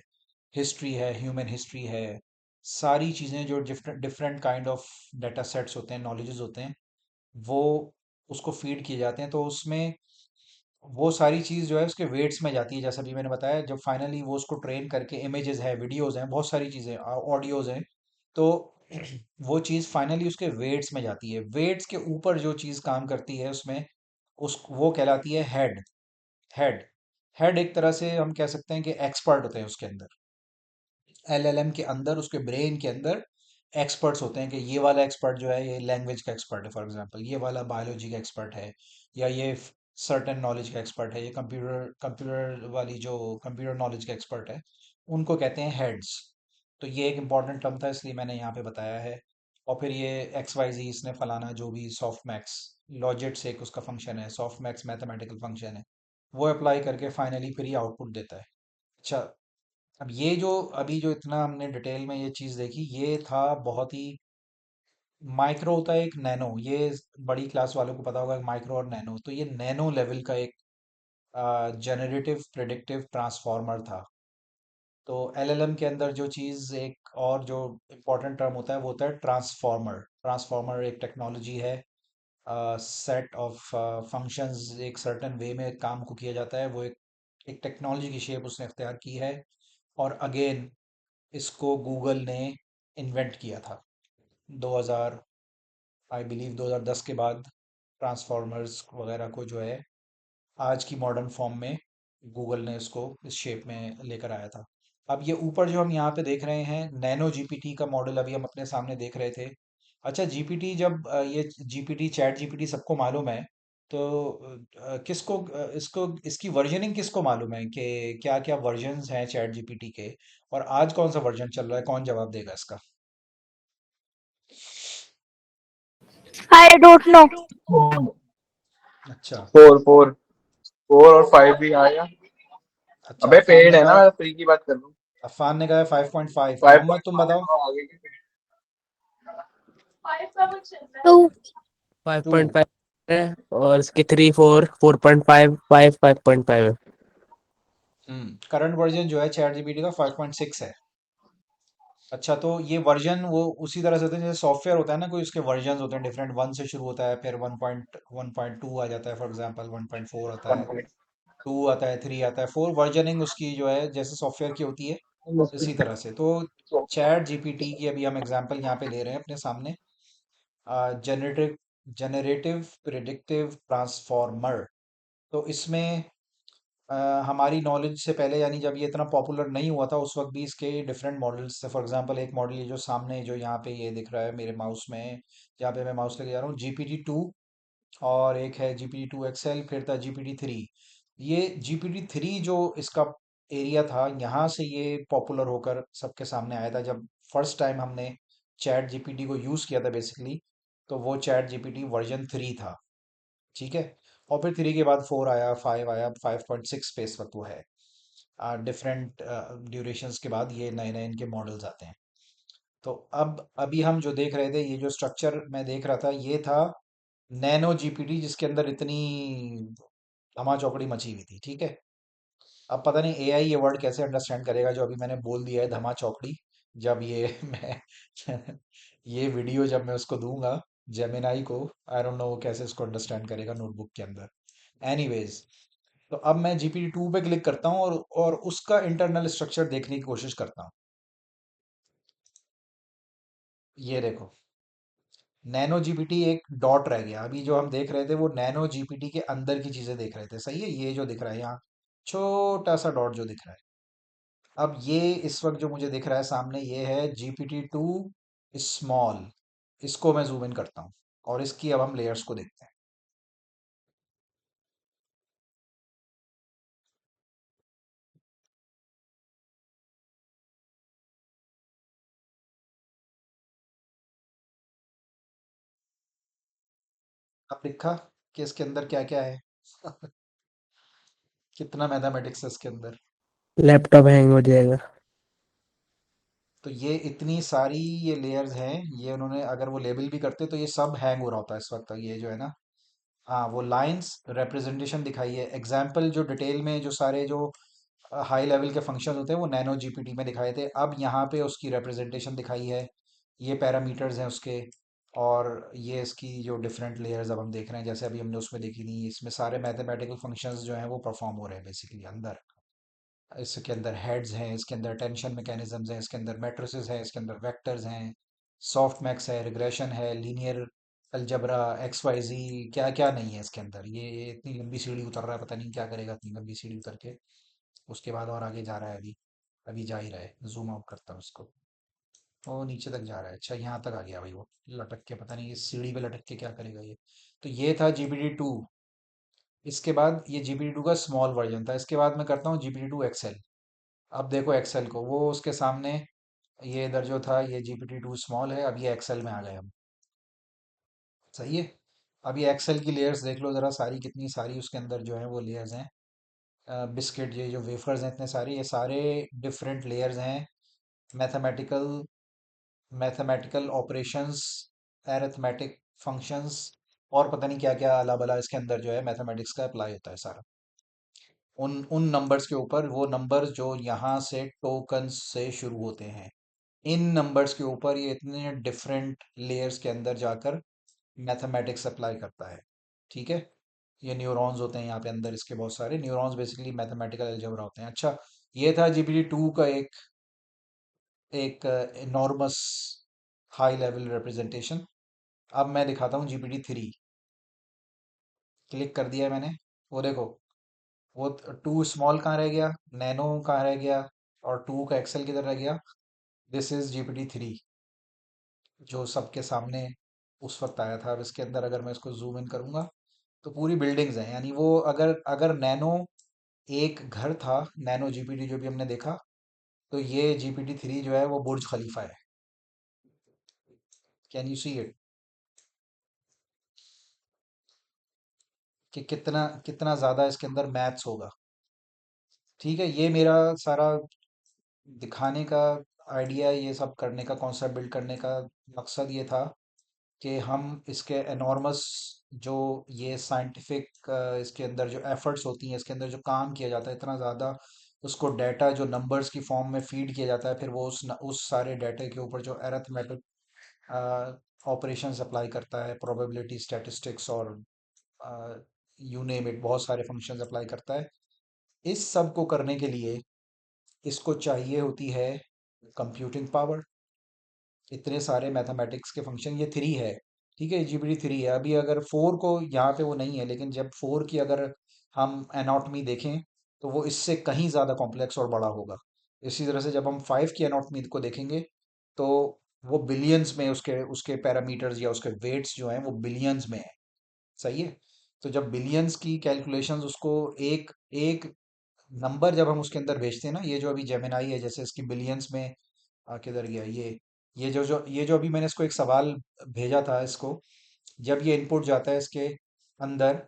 हिस्ट्री है, ह्यूमन हिस्ट्री है, सारी चीज़ें जो different different kind of data sets होते हैं, नॉलेजेस होते हैं, वो उसको फीड किए जाते हैं। तो उसमें वो सारी चीज़ जो है उसके वेट्स में जाती है, जैसा भी मैंने बताया। जब फाइनली वो उसको ट्रेन करके, इमेजेस है, वीडियोस हैं, बहुत सारी चीज़ें, ऑडियोज हैं, तो वो चीज़ फाइनली उसके वेट्स में जाती है। वेट्स के ऊपर जो चीज़ काम करती है उसमें, उस वो कहलाती है हेड। हेड हेड एक तरह से हम कह सकते हैं कि एक्सपर्ट होते हैं उसके अंदर। एलएलएम के अंदर, उसके ब्रेन के अंदर एक्सपर्ट्स होते हैं कि ये वाला एक्सपर्ट जो है ये लैंग्वेज का एक्सपर्ट है, फॉर एग्जांपल ये वाला बायोलॉजी का एक्सपर्ट है, या ये सर्टेन नॉलेज का एक्सपर्ट है, ये कंप्यूटर कंप्यूटर वाली जो कंप्यूटर नॉलेज का एक्सपर्ट है, उनको कहते हैं हेड्स। तो ये एक इंपॉर्टेंट टर्म था, इसलिए मैंने यहाँ पे बताया है। और फिर ये एक्स वाई जी, इसने फलाना जो भी सॉफ्ट मैक्स, लॉजिट्स एक उसका फंक्शन है, सॉफ्ट मैक्स मैथमेटिकल फंक्शन है, वो अप्लाई करके फाइनली फिर ये आउटपुट देता है। अच्छा, अब ये जो अभी जो इतना हमने डिटेल में ये चीज़ देखी, ये था बहुत ही माइक्रो होता है एक नैनो, ये बड़ी क्लास वालों को पता होगा माइक्रो और नैनो। तो ये नैनो लेवल का एक जनरेटिव प्रेडिक्टिव ट्रांसफॉर्मर था। तो एलएलएम के अंदर जो चीज़ एक और जो इम्पोर्टेंट टर्म होता है, वो होता है ट्रांसफॉर्मर। ट्रांसफॉर्मर एक टेक्नोलॉजी है, सेट ऑफ फंक्शंस एक सर्टेन वे में काम को किया जाता है, वो एक टेक्नोलॉजी की शेप उसने इख्तियार की है। और अगेन इसको गूगल ने इन्वेंट किया था 2000, आई बिलीव 2010 के बाद, ट्रांसफॉर्मर्स वगैरह को जो है आज की मॉडर्न फॉर्म में गूगल ने इसको इस शेप में लेकर आया था। अब ये ऊपर जो हम यहाँ पे देख रहे हैं, नैनो जीपीटी का मॉडल अभी हम अपने सामने देख रहे थे। अच्छा, जीपीटी जब ये जीपीटी, चैट जीपीटी सबको मालूम है, तो किसको इसको इसकी वर्जनिंग किसको मालूम है कि क्या क्या वर्जन्स हैं चैट जीपीटी के, और आज कौन सा वर्जन चल रहा है, कौन जवाब देगा इसका? I don't know. अच्छा। फोर फोर फोर और फाइव भी आया। अच्छा, अबे पेड है ना, मैं फ्री की बात कर रहा हूँ। अफान ने कहा है 5.5। फाइव मोहम्मद पॉइंट तुम फाइव बताओ। तो आगे की। 2. Five to. पॉइंट फाइव है। और इसके 4.5 5.5 है। करंट वर्जन जो है चैट जीपीटी का 5.6 है। अच्छा, तो ये वर्जन वो उसी तरह से होते हैं जैसे सॉफ्टवेयर होता है ना, कोई उसके वर्जन होते हैं डिफरेंट, वन से शुरू होता है, फिर 1.1.2 आ जाता है, फॉर एग्जांपल 1.4 आता वन है, पॉइंट। 2 आता है, 3 आता है, 4। वर्जनिंग उसकी जो है जैसे सॉफ्टवेयर की होती है, इसी तरह से तो चैट जीपीटी की अभी हम एग्जांपल यहाँ पे ले रहे हैं अपने सामने। Generative generative predictive transformer. तो इसमें अ, हमारी नॉलेज से पहले, यानी जब ये इतना पॉपुलर नहीं हुआ था उस वक्त भी इसके डिफरेंट मॉडल्स थे। फॉर एग्जांपल एक मॉडल ये जो सामने जो यहाँ पे ये दिख रहा है मेरे माउस में, जहाँ पे मैं माउस लेके जा रहा हूँ, GPT-2। और एक है GPT-2 XL, फिर था GPT-3। ये GPT-3 जो इसका एरिया था, यहाँ से ये पॉपुलर होकर सबके सामने आया था जब फर्स्ट टाइम हमने चैट जीपीटी को यूज़ किया था बेसिकली। तो वो चैट जीपीटी वर्जन 3 था। ठीक है। और फिर 3 के बाद 4 आया, 5 आया, 5.6 पे इस वक्त वो है। डिफरेंट ड्यूरेशंस के बाद ये नए नए इनके मॉडल्स आते हैं। तो अब अभी हम जो देख रहे थे, ये जो स्ट्रक्चर मैं देख रहा था, ये था नैनो जीपीटी, जिसके अंदर इतनी धमा चौकड़ी मची हुई थी। ठीक है। अब पता नहीं एआई ये वर्ड कैसे अंडरस्टैंड करेगा जो अभी मैंने बोल दिया है, धमा चौकड़ी। जब ये मैं ये वीडियो जब मैं उसको दूंगा जेमिनाई को, आई डोंट नो वो कैसे इसको अंडरस्टैंड करेगा नोटबुक के अंदर। एनीवेज, तो अब मैं GPT-2 पे क्लिक करता हूँ और उसका इंटरनल स्ट्रक्चर देखने की कोशिश करता हूँ। ये देखो, नैनो जीपीटी एक डॉट रह गया। अभी जो हम देख रहे थे वो नैनो जीपीटी के अंदर की चीजें देख रहे थे, सही है। ये जो दिख रहा है यहाँ, छोटा सा डॉट जो दिख रहा है, अब ये इस वक्त जो मुझे दिख रहा है सामने, ये है GPT-2 स्मॉल। इसको मैं जूम इन करता हूँ और इसकी अब हम लेयर्स को देखते हैं। अब दिखा कि इसके अंदर क्या क्या है। कितना मैथमेटिक्स है इसके अंदर। लैपटॉप हैंग हो जाएगा। तो ये इतनी सारी ये लेयर्स हैं, ये उन्होंने अगर वो लेबल भी करते तो ये सब हैंग हो रहा होता है इस वक्त। ये जो है ना, हाँ, वो लाइंस रिप्रेजेंटेशन दिखाई है, एग्जाम्पल जो डिटेल में जो सारे जो हाई लेवल के फंक्शन होते हैं वो नैनो जीपीटी में दिखाए थे, अब यहाँ पे उसकी रिप्रेजेंटेशन दिखाई है। ये पैरामीटर्स हैं उसके। और ये इसकी जो डिफरेंट लेयर्स अब हम देख रहे हैं, जैसे अभी हमने उसमें देखी थी, इसमें सारे मैथमेटिकल फंक्शंस जो हैं वो परफॉर्म हो रहे हैं बेसिकली अंदर। इसके अंदर हेड्स हैं, इसके अंदर टेंशन मैकेनिज्म्स हैं, इसके अंदर मैट्रिसेस हैं, इसके अंदर वेक्टर्स हैं, सॉफ्ट मैक्स है, रिग्रेशन है, लीनियर अलजबरा, XYZ, क्या क्या नहीं है इसके अंदर। ये इतनी लंबी सीढ़ी उतर रहा है, पता नहीं क्या करेगा इतनी लंबी सीढ़ी उतर के। उसके बाद और आगे जा रहा है अभी। अभी जा ही रहा है, जूम आउट करता हूँ उसको। वो नीचे तक जा रहा है, अच्छा यहाँ तक आ गया भाई। वो लटक के, पता नहीं इस सीढ़ी पे लटक के क्या करेगा ये। तो ये था GPT-2। इसके बाद ये GPT-2 का स्मॉल वर्जन था। इसके बाद मैं करता हूँ GPT-2 XL। अब देखो एक्सेल को, वो उसके सामने, ये इधर जो था ये GPT-2 स्मॉल है, अब ये एक्सेल में आ गए हम। सही है। अब ये एक्सेल की लेयर्स देख लो ज़रा, सारी कितनी सारी उसके अंदर जो है वो लेयर्स हैं। बिस्किट, ये जो वेफर्स हैं इतने सारे, ये सारे डिफरेंट लेयर्स हैं। Mathematical mathematical operations, arithmetic functions, और पता नहीं क्या क्या अला बला इसके अंदर जो है मैथमेटिक्स का अप्लाई होता है सारा। उन उन नंबर्स के ऊपर, वो नंबर्स जो यहाँ से टोकन्स से शुरू होते हैं, इन नंबर्स के ऊपर ये इतने डिफरेंट लेयर्स के अंदर जाकर मैथमेटिक्स अप्लाई करता है। ठीक है। ये न्यूरॉन्स होते हैं यहाँ पे अंदर, इसके बहुत सारे न्यूरॉन्स बेसिकली मैथमेटिकल अलजेब्रा होते हैं। अच्छा, ये था GPT-2 का एक एक एनॉर्मस हाई लेवल रिप्रेजेंटेशन। अब मैं दिखाता हूँ GPT-3। क्लिक कर दिया है मैंने। वो देखो, वो 2 स्मॉल कहाँ रह गया, नैनो कहाँ रह गया, और 2 का एक्सेल किधर रह गया। दिस इज GPT-3 जो सबके सामने उस वक्त आया था। अब इसके अंदर अगर मैं इसको जूम इन करूंगा तो पूरी बिल्डिंग्स हैं, यानी वो अगर अगर नैनो एक घर था, नैनो जीपीटी जो भी हमने देखा, तो ये GPT-3 जो है वो बुर्ज खलीफा है। कैन यू सी इट, कि कितना कितना ज़्यादा इसके अंदर मैथ्स होगा। ठीक है। ये मेरा सारा दिखाने का आइडिया, ये सब करने का, कॉन्सेप्ट बिल्ड करने का मकसद ये था कि हम इसके एनॉर्मस जो ये साइंटिफिक इसके अंदर जो एफर्ट्स होती हैं, इसके अंदर जो काम किया जाता है इतना ज़्यादा, उसको डाटा जो नंबर्स की फॉर्म में फीड किया जाता है, फिर वो उस सारे डाटा के ऊपर जो अरिथमेटिक ऑपरेशंस अप्लाई करता है, प्रोबेबिलिटी स्टैटिस्टिक्स और यू नेम इट, बहुत सारे फंक्शंस अप्लाई करता है। इस सब को करने के लिए इसको चाहिए होती है कंप्यूटिंग पावर। इतने सारे मैथमेटिक्स के फंक्शन, ये थ्री है, ठीक है, जीबीडी थ्री है। अभी अगर फोर को यहाँ पे वो नहीं है, लेकिन जब फोर की अगर हम एनाटॉमी देखें तो वो इससे कहीं ज़्यादा कॉम्प्लेक्स और बड़ा होगा। इसी तरह से जब हम फाइव की एनाटॉमी को देखेंगे तो वो बिलियंस में उसके उसके पैरामीटर्स या उसके वेट्स जो हैं वो बिलियंस में है। सही है। तो जब बिलियंस की कैलकुलेशंस उसको एक एक नंबर जब हम उसके अंदर भेजते हैं ना, ये जो अभी जेमिनाई है, जैसे इसकी बिलियंस में किधर गया ये जो अभी मैंने इसको एक सवाल भेजा था इसको, जब ये इनपुट जाता है इसके अंदर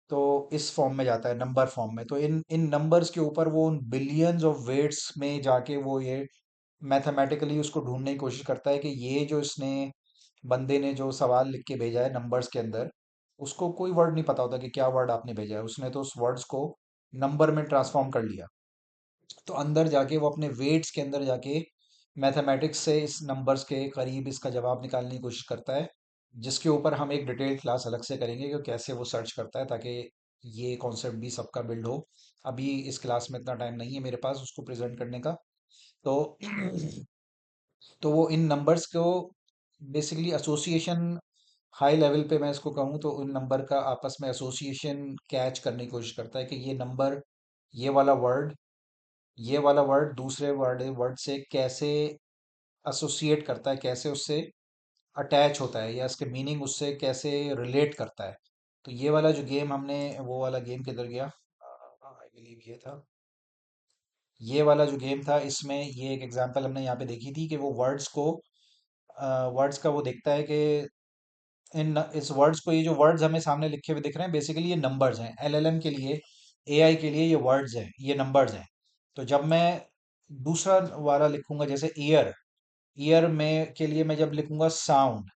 तो इस फॉर्म में जाता है, नंबर फॉर्म में। तो इन इन नंबर्स के ऊपर वो उन बिलियंस ऑफ वेट्स में जाके वो ये मैथमेटिकली उसको ढूंढने की कोशिश करता है कि ये जो इसने बंदे ने जो सवाल लिख के भेजा है नंबर्स के अंदर, उसको कोई वर्ड नहीं पता होता कि क्या वर्ड आपने भेजा है, उसने तो उस वर्ड्स को नंबर में ट्रांसफॉर्म कर लिया। तो अंदर जाके वो अपने वेट्स के अंदर जाके मैथमेटिक्स से इस नंबर्स के करीब इसका जवाब निकालने की कोशिश करता है, जिसके ऊपर हम एक डिटेल क्लास अलग से करेंगे कि कैसे वो सर्च करता है, ताकि ये कॉन्सेप्ट भी सबका बिल्ड हो। अभी इस क्लास में इतना टाइम नहीं है मेरे पास उसको प्रेजेंट करने का। तो तो वो इन नंबर्स को बेसिकली एसोसिएशन, हाई लेवल पे मैं इसको कहूँ तो उन नंबर का आपस में एसोसिएशन कैच करने की कोशिश करता है कि ये नंबर, ये वाला वर्ड, ये वाला वर्ड दूसरे वर्ड वर्ड से कैसे एसोसिएट करता है, कैसे उससे अटैच होता है, या इसके मीनिंग उससे कैसे रिलेट करता है। तो ये वाला जो गेम हमने, वो वाला गेम किधर गया, आई बिलीव ये था, ये वाला जो गेम था, इसमें ये एक एग्जांपल हमने यहाँ पे देखी थी कि वो वर्ड्स को, वर्ड्स का वो देखता है कि इन इस वर्ड्स को, ये जो वर्ड्स हमें सामने लिखे हुए दिख रहे हैं बेसिकली ये नंबर्स हैं, एलएलएम के लिए, एआई के लिए ये वर्ड्स हैं, ये नंबर्स हैं। तो जब मैं दूसरा वाला लिखूंगा जैसे ईयर, ईयर में के लिए मैं जब लिखूंगा साउंड,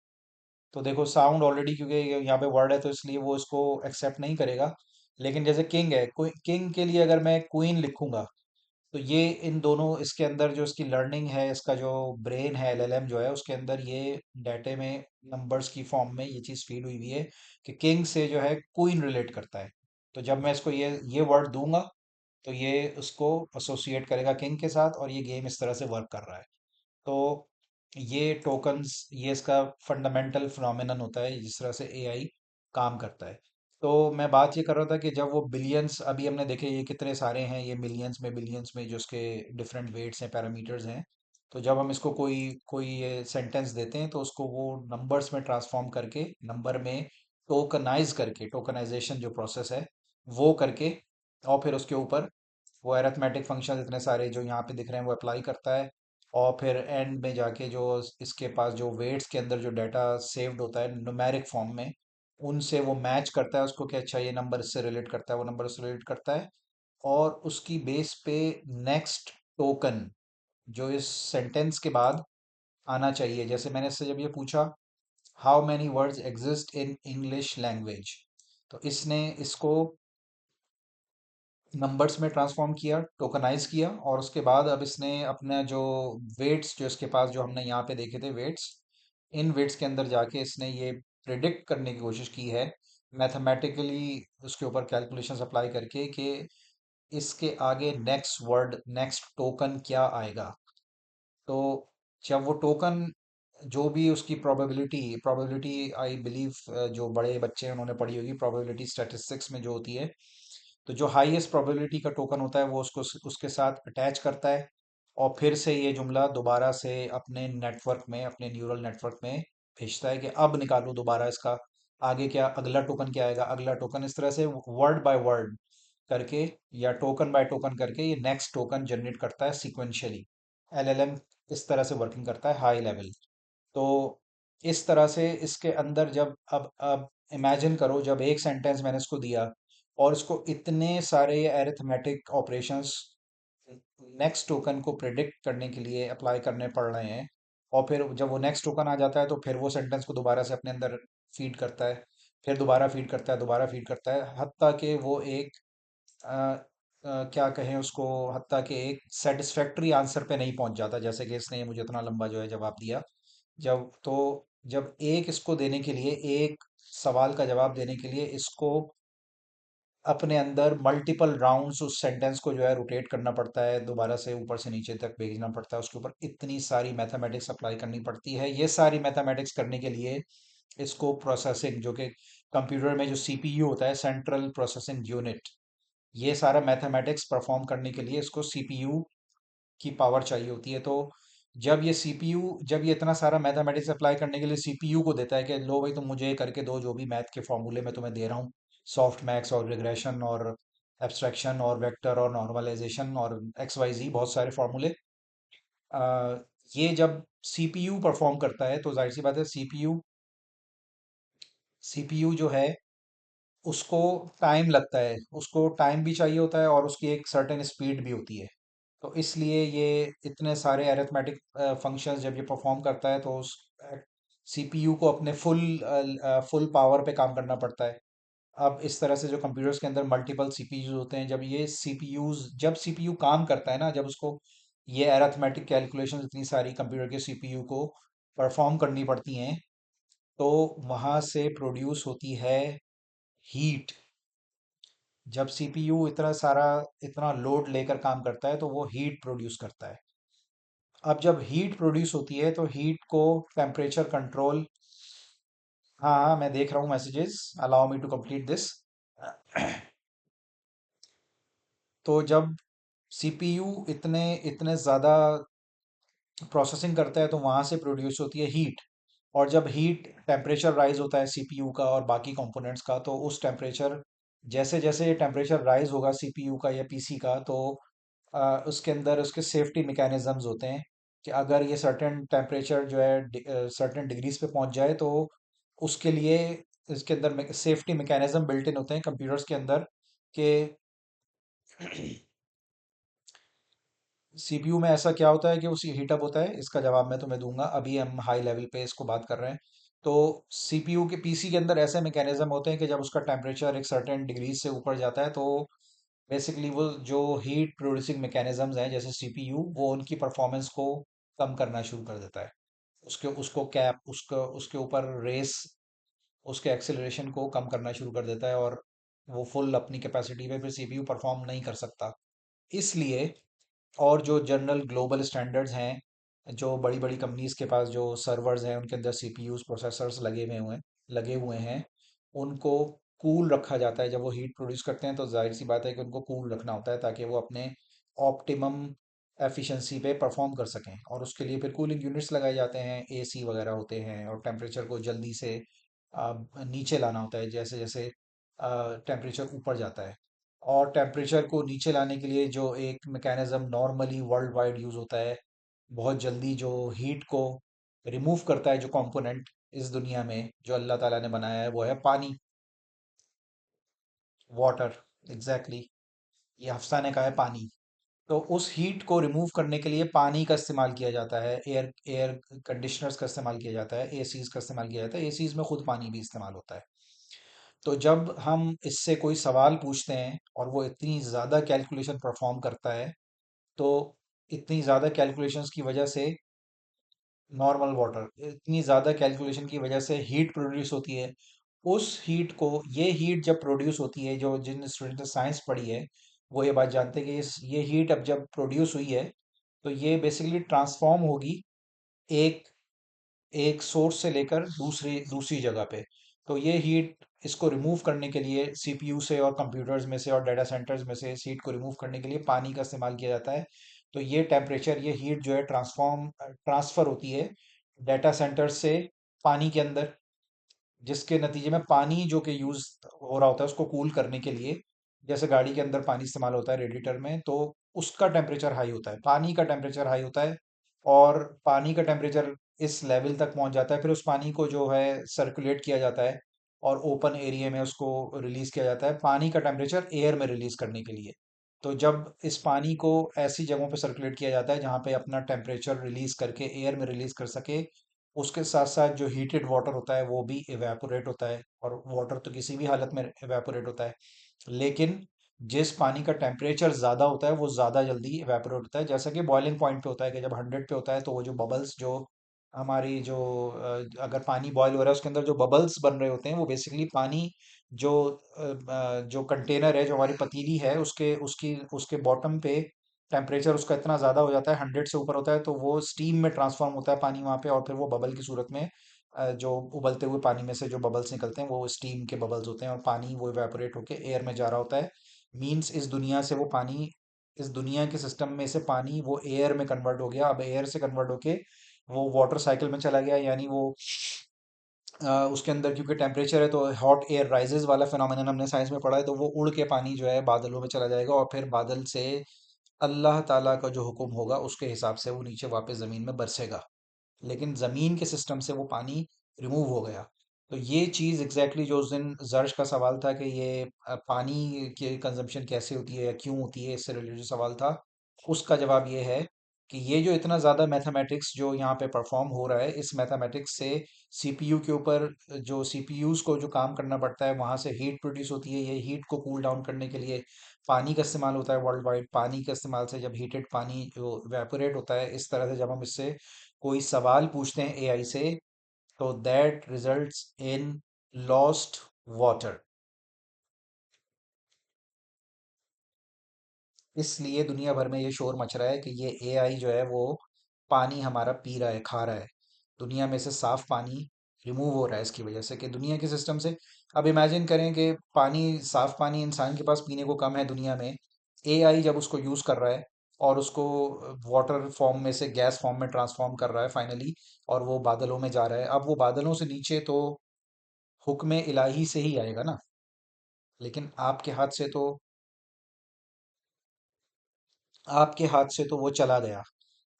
तो देखो साउंड ऑलरेडी, क्योंकि यहाँ पे वर्ड है तो इसलिए वो इसको एक्सेप्ट नहीं करेगा। लेकिन जैसे किंग है, किंग के लिए अगर मैं क्वीन लिखूंगा तो ये इन दोनों, इसके अंदर जो इसकी लर्निंग है, इसका जो ब्रेन है, एलएलएम जो है उसके अंदर ये डाटे में नंबर्स की फॉर्म में ये चीज़ फीड हुई हुई है कि किंग से जो है क्वीन रिलेट करता है। तो जब मैं इसको ये वर्ड दूंगा तो ये उसको एसोसिएट करेगा किंग के साथ, और ये गेम इस तरह से वर्क कर रहा है। तो ये टोकन्स, ये इसका फंडामेंटल फिनोमेनन होता है जिस तरह से एआई काम करता है। तो मैं बात ये कर रहा था कि जब वो बिलियंस, अभी हमने देखे ये कितने सारे हैं, ये मिलियंस में बिलियंस में जो उसके डिफरेंट वेट्स हैं, पैरामीटर्स हैं। तो जब हम इसको कोई कोई ये सेंटेंस देते हैं तो उसको वो नंबर्स में ट्रांसफॉर्म करके, नंबर में टोकनाइज करके, टोकनाइजेशन जो प्रोसेस है वो करके, और फिर उसके ऊपर वो अरिथमेटिक फंक्शन इतने सारे जो यहाँ पे दिख रहे हैं वो अप्लाई करता है। और फिर एंड में जाके जो इसके पास जो वेट्स के अंदर जो डाटा सेव्ड होता है न्यूमेरिक फॉर्म में, उनसे वो मैच करता है उसको कि अच्छा ये नंबर इससे रिलेट करता है, वो नंबर इससे रिलेट करता है। और उसकी बेस पे नेक्स्ट टोकन जो इस सेंटेंस के बाद आना चाहिए, जैसे मैंने इससे जब ये पूछा how many words exist in English language, तो इसने इसको नंबर्स में ट्रांसफॉर्म किया, टोकनाइज किया, और उसके बाद अब इसने अपना जो वेट्स जो इसके पास जो हमने यहाँ पे देखे थे वेट्स, इन वेट्स के अंदर जाके इसने ये प्रिडिक्ट करने की कोशिश की है मैथमेटिकली, उसके ऊपर कैलकुलेशंस अप्लाई करके कि इसके आगे नेक्स्ट वर्ड, नेक्स्ट टोकन क्या आएगा। तो जब वो टोकन, जो भी उसकी प्रोबेबिलिटी, प्रोबेबिलिटी आई बिलीव जो बड़े बच्चे हैं उन्होंने पढ़ी होगी प्रोबेबिलिटी स्टैटिस्टिक्स में जो होती है, तो जो हाईएस्ट प्रोबेबिलिटी का टोकन होता है वो उसको उसके साथ अटैच करता है, और फिर से ये जुमला दोबारा से अपने नेटवर्क में, अपने न्यूरल नेटवर्क में भेजता है कि अब निकालो दोबारा इसका आगे क्या, अगला टोकन क्या आएगा, अगला टोकन, इस तरह से वर्ड बाय वर्ड करके या टोकन बाय टोकन करके ये नेक्स्ट टोकन जनरेट करता है सीक्वेंशियली। एलएलएम इस तरह से वर्किंग करता है हाई लेवल। तो इस तरह से इसके अंदर जब, अब इमेजिन करो जब एक सेंटेंस मैंने इसको दिया और इसको इतने सारे अरिथमेटिक ऑपरेशंस नेक्स्ट टोकन को प्रिडिक्ट करने के लिए अप्लाई करने पड़ रहे हैं, और फिर जब वो नेक्स्ट टोकन आ जाता है तो फिर वो सेंटेंस को दोबारा से अपने अंदर फीड करता है, फिर दोबारा फीड करता है, दोबारा फीड करता है, हत्ता कि वो एक क्या कहें उसको, हत्ता कि एक सेटिस्फैक्ट्री आंसर पे नहीं पहुंच जाता, जैसे कि इसने मुझे इतना लंबा जो है जवाब दिया। जब तो जब एक इसको देने के लिए, एक सवाल का जवाब देने के लिए इसको अपने अंदर मल्टीपल राउंड्स उस सेंटेंस को जो है रोटेट करना पड़ता है, दोबारा से ऊपर से नीचे तक भेजना पड़ता है, उसके ऊपर इतनी सारी मैथमेटिक्स अप्लाई करनी पड़ती है। ये सारी मैथमेटिक्स करने के लिए इसको प्रोसेसिंग, जो कि कंप्यूटर में जो सीपीयू होता है, सेंट्रल प्रोसेसिंग यूनिट, ये सारा मैथमेटिक्स परफॉर्म करने के लिए इसको सीपीयू की पावर चाहिए होती है। तो जब ये इतना सारा मैथमेटिक्स अप्लाई करने के लिए सीपीयू को देता है कि लो भाई तुम मुझे ये करके दो, जो भी मैथ के फॉर्मूले मैं तुम्हें दे रहा हूँ, सॉफ्ट मैथ्स और रिग्रेशन और एब्स्ट्रैक्शन और वेक्टर और नॉर्मलाइजेशन और एक्स वाई जी, बहुत सारे फॉर्मूले, ये जब सीपीयू परफॉर्म करता है तो जाहिर सी बात है सीपीयू जो है उसको टाइम लगता है, उसको टाइम भी चाहिए होता है और उसकी एक सर्टेन स्पीड भी होती है। तो इसलिए ये इतने सारे अरिथमेटिक फंक्शंस जब ये परफॉर्म करता है तो उस सीपीयू को अपने फुल पावर पे काम करना पड़ता है। अब इस तरह से जो कंप्यूटर्स के अंदर मल्टीपल सीपीयूज होते हैं, जब सीपीयू काम करता है ना, जब उसको ये अरिथमेटिक कैलकुलेशन इतनी सारी कंप्यूटर के सीपीयू को परफॉर्म करनी पड़ती हैं, तो वहाँ से प्रोड्यूस होती है हीट। जब सीपीयू इतना लोड लेकर काम करता है तो वो हीट प्रोड्यूस करता है। अब जब हीट प्रोड्यूस होती है तो हीट को टेम्परेचर कंट्रोल, हाँ हाँ मैं देख रहा हूँ messages, allow me to complete this. तो जब सीपीयू इतने इतने ज़्यादा प्रोसेसिंग करता है तो वहाँ से प्रोड्यूस होती है हीट। और जब हीट टेम्परेचर राइज होता है सीपीयू का और बाकी कंपोनेंट्स का, तो उस टेम्परेचर, जैसे जैसे टेम्परेचर राइज होगा सीपीयू का या पीसी का, तो उसके अंदर उसके सेफ्टी मैकेनिज्म्स होते हैं कि अगर ये सर्टेन टेम्परेचर जो है सर्टेन डिग्रीज पे पहुंच जाए, तो उसके लिए इसके अंदर सेफ्टी मैकेनिज्म बिल्ट इन होते हैं कंप्यूटर्स के अंदर कि सीपीयू में ऐसा क्या होता है कि उसी हीटअप होता है। इसका जवाब मैं तुम्हें दूंगा, अभी हम हाई लेवल पे इसको बात कर रहे हैं। तो सीपीयू के पीसी के अंदर ऐसे मैकेनिज्म होते हैं कि जब उसका टेम्परेचर एक सर्टेन डिग्री से ऊपर जाता है, तो बेसिकली वो जो हीट प्रोड्यूसिंग मैकेनिज्म्स हैं जैसे सीपीयू, वो उनकी परफॉर्मेंस को कम करना शुरू कर देता है। उसके उसको कैप उसका उसके ऊपर रेस, उसके एक्सेलरेशन को कम करना शुरू कर देता है, और वो फुल अपनी कैपेसिटी पे फिर सीपीयू परफॉर्म नहीं कर सकता। इसलिए, और जो जनरल ग्लोबल स्टैंडर्ड्स हैं, जो बड़ी बड़ी कंपनीज के पास जो सर्वर्स हैं उनके अंदर सीपीयूज प्रोसेसर्स लगे हुए हैं, उनको कूल रखा जाता है। जब वो हीट प्रोड्यूस करते हैं तो जाहिर सी बात है कि उनको कूल रखना होता है ताकि वो अपने ऑप्टिमम एफिशिएंसी पे परफॉर्म कर सकें, और उसके लिए फिर कूलिंग यूनिट्स लगाए जाते हैं, एसी वगैरह होते हैं, और टेम्परेचर को जल्दी से नीचे लाना होता है जैसे जैसे टेम्परेचर ऊपर जाता है। और टेम्परेचर को नीचे लाने के लिए जो एक mechanism normally world wide use होता है, बहुत जल्दी जो हीट को रिमूव करता है, जो कंपोनेंट इस दुनिया में जो अल्लाह ताला ने बनाया है, वो है पानी, वाटर। एग्जैक्टली, ये हफ्सा ने कहा है पानी। तो उस हीट को रिमूव करने के लिए पानी का इस्तेमाल किया जाता है, एयर एयर कंडीशनर्स का इस्तेमाल किया जाता है, एसीज का इस्तेमाल किया जाता है, एसीज में खुद पानी भी इस्तेमाल होता है। तो जब हम इससे कोई सवाल पूछते हैं और वो इतनी ज़्यादा कैलकुलेशन परफॉर्म करता है, तो इतनी ज़्यादा कैलकुलेशंस की वजह से, नॉर्मल वाटर, इतनी ज़्यादा कैलकुलेशन की वजह से हीट प्रोड्यूस होती है। उस हीट को, ये हीट जब प्रोड्यूस होती है, जो जिन स्टूडेंट ने साइंस पढ़ी है वो ये बात जानते हैं कि ये हीट अब जब प्रोड्यूस हुई है, तो ये बेसिकली ट्रांसफॉर्म होगी एक एक सोर्स से लेकर दूसरी दूसरी जगह पे। तो ये हीट, इसको रिमूव करने के लिए सीपीयू से और कंप्यूटर्स में से और डाटा सेंटर्स में से इस हीट को रिमूव करने के लिए पानी का इस्तेमाल किया जाता है। तो ये हीट जो है ट्रांसफ़र होती है डाटा सेंटर से पानी के अंदर, जिसके नतीजे में पानी जो कि यूज़ हो रहा होता है उसको कूल करने के लिए, जैसे गाड़ी के अंदर पानी इस्तेमाल होता है रेडिएटर में, तो उसका टेम्परेचर हाई होता है, पानी का टेम्परेचर हाई होता है। और पानी का टेम्परेचर इस लेवल तक पहुंच जाता है, फिर उस पानी को जो है सर्कुलेट किया जाता है और ओपन एरिया में उसको रिलीज किया जाता है, पानी का टेम्परेचर एयर में रिलीज करने के लिए। तो जब इस पानी को ऐसी जगहों पे सर्कुलेट किया जाता है जहाँ पे अपना टेम्परेचर रिलीज करके एयर में रिलीज कर सके, उसके साथ साथ जो हीटेड वाटर होता है वो भी इवेपोरेट होता है, और वाटर तो किसी भी हालत में इवेपोरेट होता है, लेकिन जिस पानी का टेम्परेचर ज़्यादा होता है वो ज़्यादा जल्दी इवेपोरेट होता है। जैसा कि बॉइलिंग पॉइंट पे होता है कि जब 100 पे होता है तो वो जो बबल्स जो हमारी जो अगर पानी बॉयल हो रहा है उसके अंदर जो बबल्स बन रहे होते हैं वो बेसिकली पानी जो जो कंटेनर है, जो हमारी पतीली है, उसके उसकी उसके बॉटम पे टेम्परेचर उसका इतना ज़्यादा हो जाता है, 100 से ऊपर होता है, तो वो स्टीम में ट्रांसफॉर्म होता है पानी वहाँ पे, और फिर वो बबल की सूरत में जो उबलते हुए पानी में से जो बबल्स निकलते हैं वो स्टीम के बबल्स होते हैं, और पानी वो इवेपोरेट होके एयर में जा रहा होता है। मीन्स इस दुनिया से वो पानी, इस दुनिया के सिस्टम में से पानी वो एयर में कन्वर्ट हो गया। अब एयर से कन्वर्ट होके वो वाटर साइकिल में चला गया, यानी वो उसके अंदर क्योंकि टेम्परेचर है तो हॉट एयर राइजेस वाला फिनोमेनन हमने साइंस में पढ़ा है, तो वो उड़ के पानी जो है बादलों में चला जाएगा, और फिर बादल से अल्लाह ताला का जो हुक्म होगा उसके हिसाब से वो नीचे वापस ज़मीन में बरसेगा। लेकिन ज़मीन के सिस्टम से वो पानी रिमूव हो गया। तो ये चीज़ एग्जैक्टली जो उस दिन जर्श का सवाल था कि ये पानी की कंजम्पशन कैसे होती है या क्यों होती है, इससे रिलेटेड सवाल था, उसका जवाब ये है कि ये जो इतना ज़्यादा मैथमेटिक्स जो यहाँ पे परफॉर्म हो रहा है, इस मैथमेटिक्स से सीपीयू के ऊपर जो सीपीयूज़ को जो काम करना पड़ता है वहाँ से हीट प्रोड्यूस होती है। ये हीट को कूल डाउन करने के लिए पानी का इस्तेमाल होता है वर्ल्ड वाइड। पानी के इस्तेमाल से जब हीटेड पानी जो वेपोरेट होता है, इस तरह से जब हम इससे कोई सवाल पूछते हैं एआई से, तो that results in lost water. इसलिए दुनिया भर में ये शोर मच रहा है कि ये एआई जो है वो पानी हमारा पी रहा है, खा रहा है। दुनिया में से साफ पानी रिमूव हो रहा है इसकी वजह से, कि दुनिया के सिस्टम से। अब इमेजिन करें कि पानी, साफ पानी इंसान के पास पीने को कम है दुनिया में, एआई जब उसको यूज़ कर रहा है और उसको वाटर फॉर्म में से गैस फॉर्म में ट्रांसफॉर्म कर रहा है फाइनली, और वो बादलों में जा रहा है, अब वो बादलों से नीचे तो हुक्म इलाही से ही आएगा ना, लेकिन आपके हाथ से तो वो चला गया।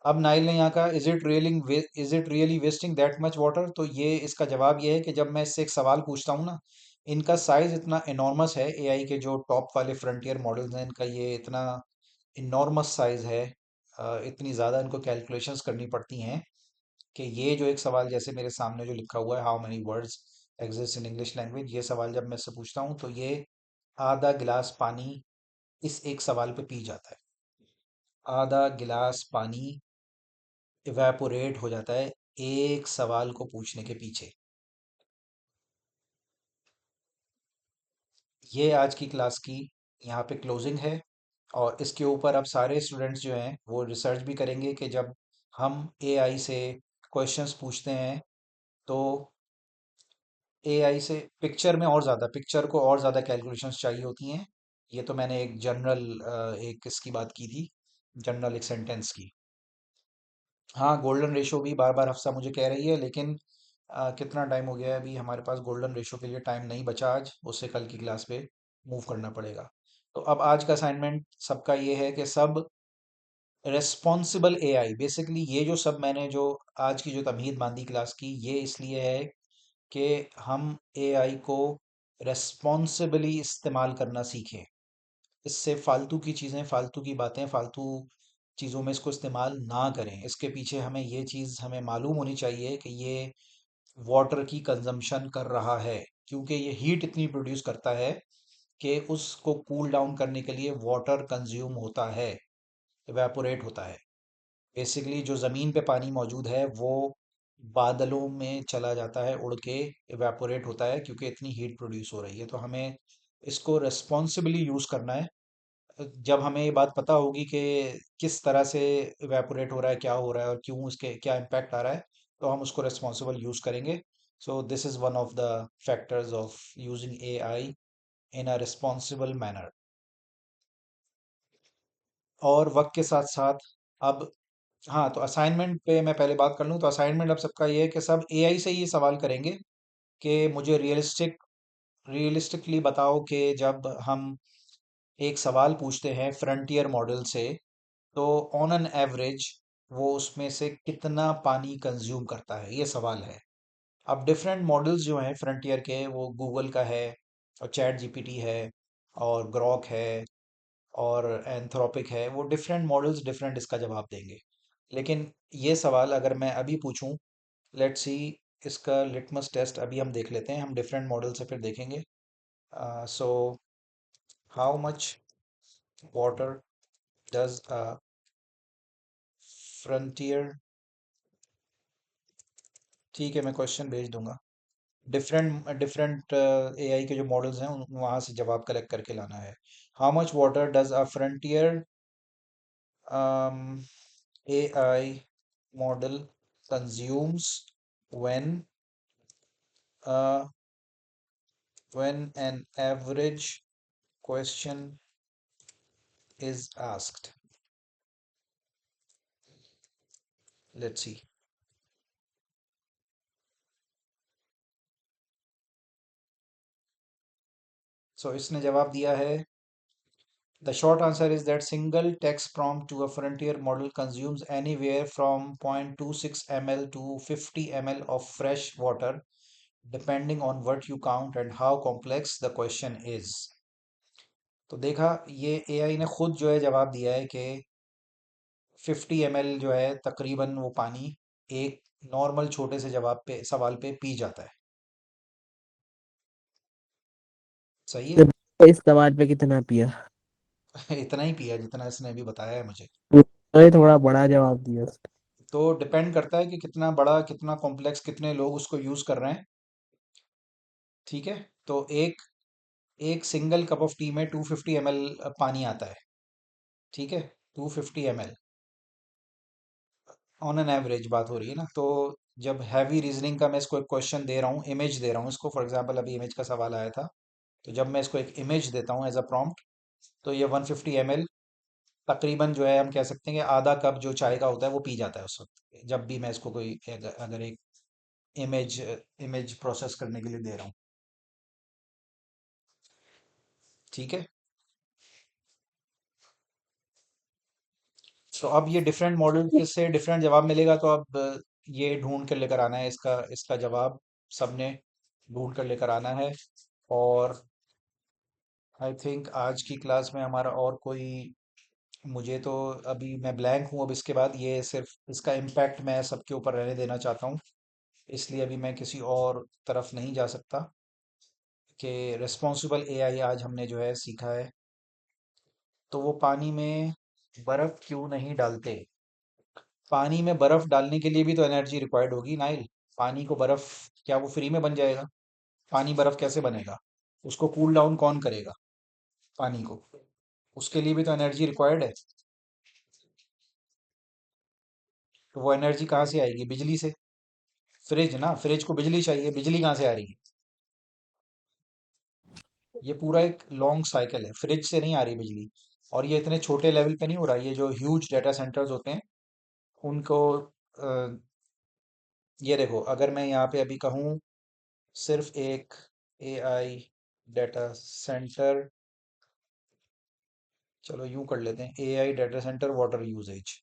अब नाइल ने यहाँ कहा, is it really wasting that much water? तो ये इसका जवाब ये है कि जब मैं इससे एक सवाल पूछता हूँ ना, इनका साइज इतना इनॉर्मस है, एआई के जो टॉप वाले फ्रंटियर मॉडल्स हैं इनका ये इतना इनॉर्मस साइज है, इतनी ज़्यादा इनको कैलकुलेशंस करनी पड़ती हैं कि ये जो एक सवाल जैसे मेरे सामने जो लिखा हुआ है, how many words exist in English language, ये सवाल जब मैं इससे पूछता हूँ तो ये आधा गिलास पानी इस एक सवाल पे पी जाता है। आधा गिलास पानी इवेपोरेट हो जाता है एक सवाल को पूछने के पीछे। ये आज की क्लास की यहाँ पे क्लोजिंग है, और इसके ऊपर अब सारे स्टूडेंट्स जो हैं वो रिसर्च भी करेंगे कि जब हम एआई से क्वेश्चंस पूछते हैं तो एआई से पिक्चर को और ज़्यादा कैलकुलेशंस चाहिए होती हैं। ये तो मैंने एक जनरल एक इसकी बात की थी, जनरल एक सेंटेंस की। हाँ, गोल्डन रेशो भी बार बार हफ्सा मुझे कह रही है, लेकिन कितना टाइम हो गया है, अभी हमारे पास गोल्डन रेशो के लिए टाइम नहीं बचा आज, उससे कल की क्लास पे मूव करना पड़ेगा। तो अब आज का असाइनमेंट सबका ये है कि सब रेस्पॉन्सिबल एआई, बेसिकली ये जो सब मैंने जो आज की जो तमहीद बांधी क्लास की, ये इसलिए है कि हम एआई को रेस्पॉन्सिबली इस्तेमाल करना सीखें। इससे फालतू की चीज़ें, फालतू की बातें, फालतू चीज़ों में इसको इस्तेमाल ना करें। इसके पीछे हमें ये चीज़ हमें मालूम होनी चाहिए कि ये वाटर की कंजम्पशन कर रहा है, क्योंकि ये हीट इतनी प्रोड्यूस करता है कि उसको कूल डाउन करने के लिए वाटर कंज्यूम होता है, इवेपोरेट होता है। बेसिकली जो ज़मीन पे पानी मौजूद है वो बादलों में चला जाता है, उड़ के इवेपोरेट होता है, क्योंकि इतनी हीट प्रोड्यूस हो रही है। तो हमें इसको रेस्पॉन्सिबली यूज़ करना है। जब हमें ये बात पता होगी कि किस तरह से इवेपोरेट हो रहा है, क्या हो रहा है और क्यों, इसके क्या इम्पैक्ट आ रहा है, तो हम उसको रेस्पॉन्सिबल यूज़ करेंगे। So this is one of the factors of using AI in a responsible manner. और वक्त के साथ साथ अब, हाँ, तो असाइनमेंट पे मैं पहले बात कर लूँ, तो असाइनमेंट अब सबका ये है कि सब एआई से ये सवाल करेंगे कि मुझे रियलिस्टिकली बताओ कि जब हम एक सवाल पूछते हैं फ्रंटियर मॉडल से, तो ऑन एन एवरेज वो उसमें से कितना पानी कंज्यूम करता है, ये सवाल है। अब डिफरेंट मॉडल्स जो हैं फ्रंटियर के, वो गूगल का है, और चैट जीपीटी है, और ग्रॉक है, और एंथ्रोपिक है, वो डिफरेंट मॉडल्स डिफरेंट इसका जवाब देंगे। लेकिन ये सवाल अगर मैं अभी पूछूं, लेट्स सी, इसका लिटमस टेस्ट अभी हम देख लेते हैं, हम डिफरेंट मॉडल से फिर देखेंगे। So how much water does a frontier ठीक है, मैं क्वेश्चन भेज दूंगा। डिफरेंट डिफरेंट एआई के जो मॉडल्स हैं वहाँ से जवाब कलेक्ट करके लाना है। How much water does a frontier AI model consumes when when an average question is asked? Let's see. So इसने जवाब दिया है, the short answer is that single text prompt to a frontier model consumes anywhere from 0.26 ml to 50 ml of fresh water depending on what you count and how complex the question is. तो देखा, ये AI ने खुद जो है जवाब दिया है कि 50 ml जो है तकरीबन वो पानी एक नॉर्मल छोटे से जवाब पे सवाल पे पी जाता है। सही है। तो इस सवाल पे कितना पिया? इतना ही पिया जितना इसने अभी बताया है मुझे। अरे थोड़ा बड़ा जवाब दिया उसने। तो डिपेंड करता है कि कितना बड़ा, कितना कॉम्प्लेक्स, कितने लोग उसको यूज कर रहे हैं। ठीक है। तो एक एक सिंगल कप ऑफ टी में 250 ml पानी आता है। ठीक है, 250 ml ऑन एन एवरेज बात हो रही है ना। तो जब हैवी रीजनिंग का मैं इसको एक क्वेश्चन दे रहा हूँ, इमेज दे रहा हूँ इसको, फॉर एग्जांपल अभी इमेज का सवाल आया था, तो जब मैं इसको एक इमेज देता हूँ एज अ प्रॉम्प्ट, तो ये 150 ml तकरीबन जो है हम कह सकते हैं कि आधा कप जो चाय का होता है वो पी जाता है उस वक्त, जब भी मैं इसको कोई अगर एक इमेज इमेज प्रोसेस करने के लिए दे रहा हूँ। ठीक है। तो अब ये डिफरेंट मॉडल के से डिफरेंट जवाब मिलेगा, तो अब ये ढूंढ कर लेकर आना है, इसका इसका जवाब सबने ढूंढ कर लेकर आना है। और आई थिंक आज की क्लास में हमारा और कोई, मुझे तो अभी मैं ब्लैंक हूँ, अब इसके बाद ये सिर्फ इसका इम्पैक्ट मैं सबके ऊपर रहने देना चाहता हूँ, इसलिए अभी मैं किसी और तरफ नहीं जा सकता। कि रिस्पॉन्सिबल एआई आज हमने जो है सीखा है। तो वो पानी में बर्फ क्यों नहीं डालते? पानी में बर्फ डालने के लिए भी तो एनर्जी रिक्वायर्ड होगी नाइल। पानी को बर्फ, क्या वो फ्री में बन जाएगा? पानी बर्फ कैसे बनेगा? उसको कूल डाउन कौन करेगा पानी को? उसके लिए भी तो एनर्जी रिक्वायर्ड है। तो वो एनर्जी कहाँ से आएगी? बिजली से। फ्रिज ना, फ्रिज को बिजली चाहिए, बिजली कहाँ से आ रही है? ये पूरा एक लॉन्ग साइकिल है, फ्रिज से नहीं आ रही बिजली। और ये इतने छोटे लेवल पे नहीं हो रहा, ये जो ह्यूज डेटा सेंटर्स होते हैं उनको ये देखो, अगर मैं यहाँ पे अभी कहूँ सिर्फ एक एआई डेटा सेंटर, चलो यूं कर लेते हैं, AI data center water usage.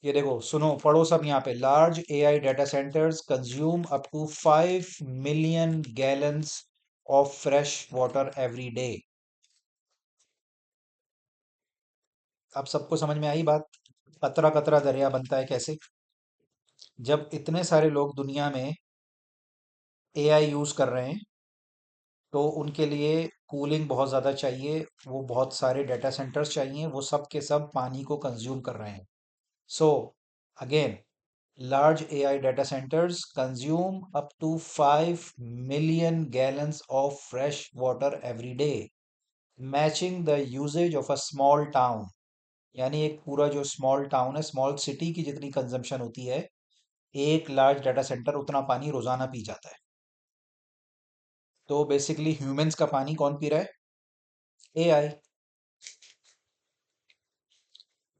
ये देखो, सुनो पढ़ो सब यहाँ पे, large AI data centers consume up to 5 million gallons of fresh water every day. अब सबको समझ में आई बात? कतरा कतरा दरिया बनता है कैसे? जब इतने सारे लोग दुनिया में एआई यूज कर रहे हैं, तो उनके लिए कूलिंग बहुत ज़्यादा चाहिए, वो बहुत सारे डेटा सेंटर्स चाहिए, वो सब के सब पानी को कंज्यूम कर रहे हैं। So again, large AI data centers consume up to 5 million gallons of fresh water every day, matching the usage of a small town। यानी एक पूरा जो स्मॉल टाउन है, स्मॉल सिटी की जितनी कंजम्पशन होती है, एक लार्ज डाटा सेंटर उतना पानी रोजाना पी जाता है। तो बेसिकली ह्यूमंस का पानी कौन पी रहा है? AI.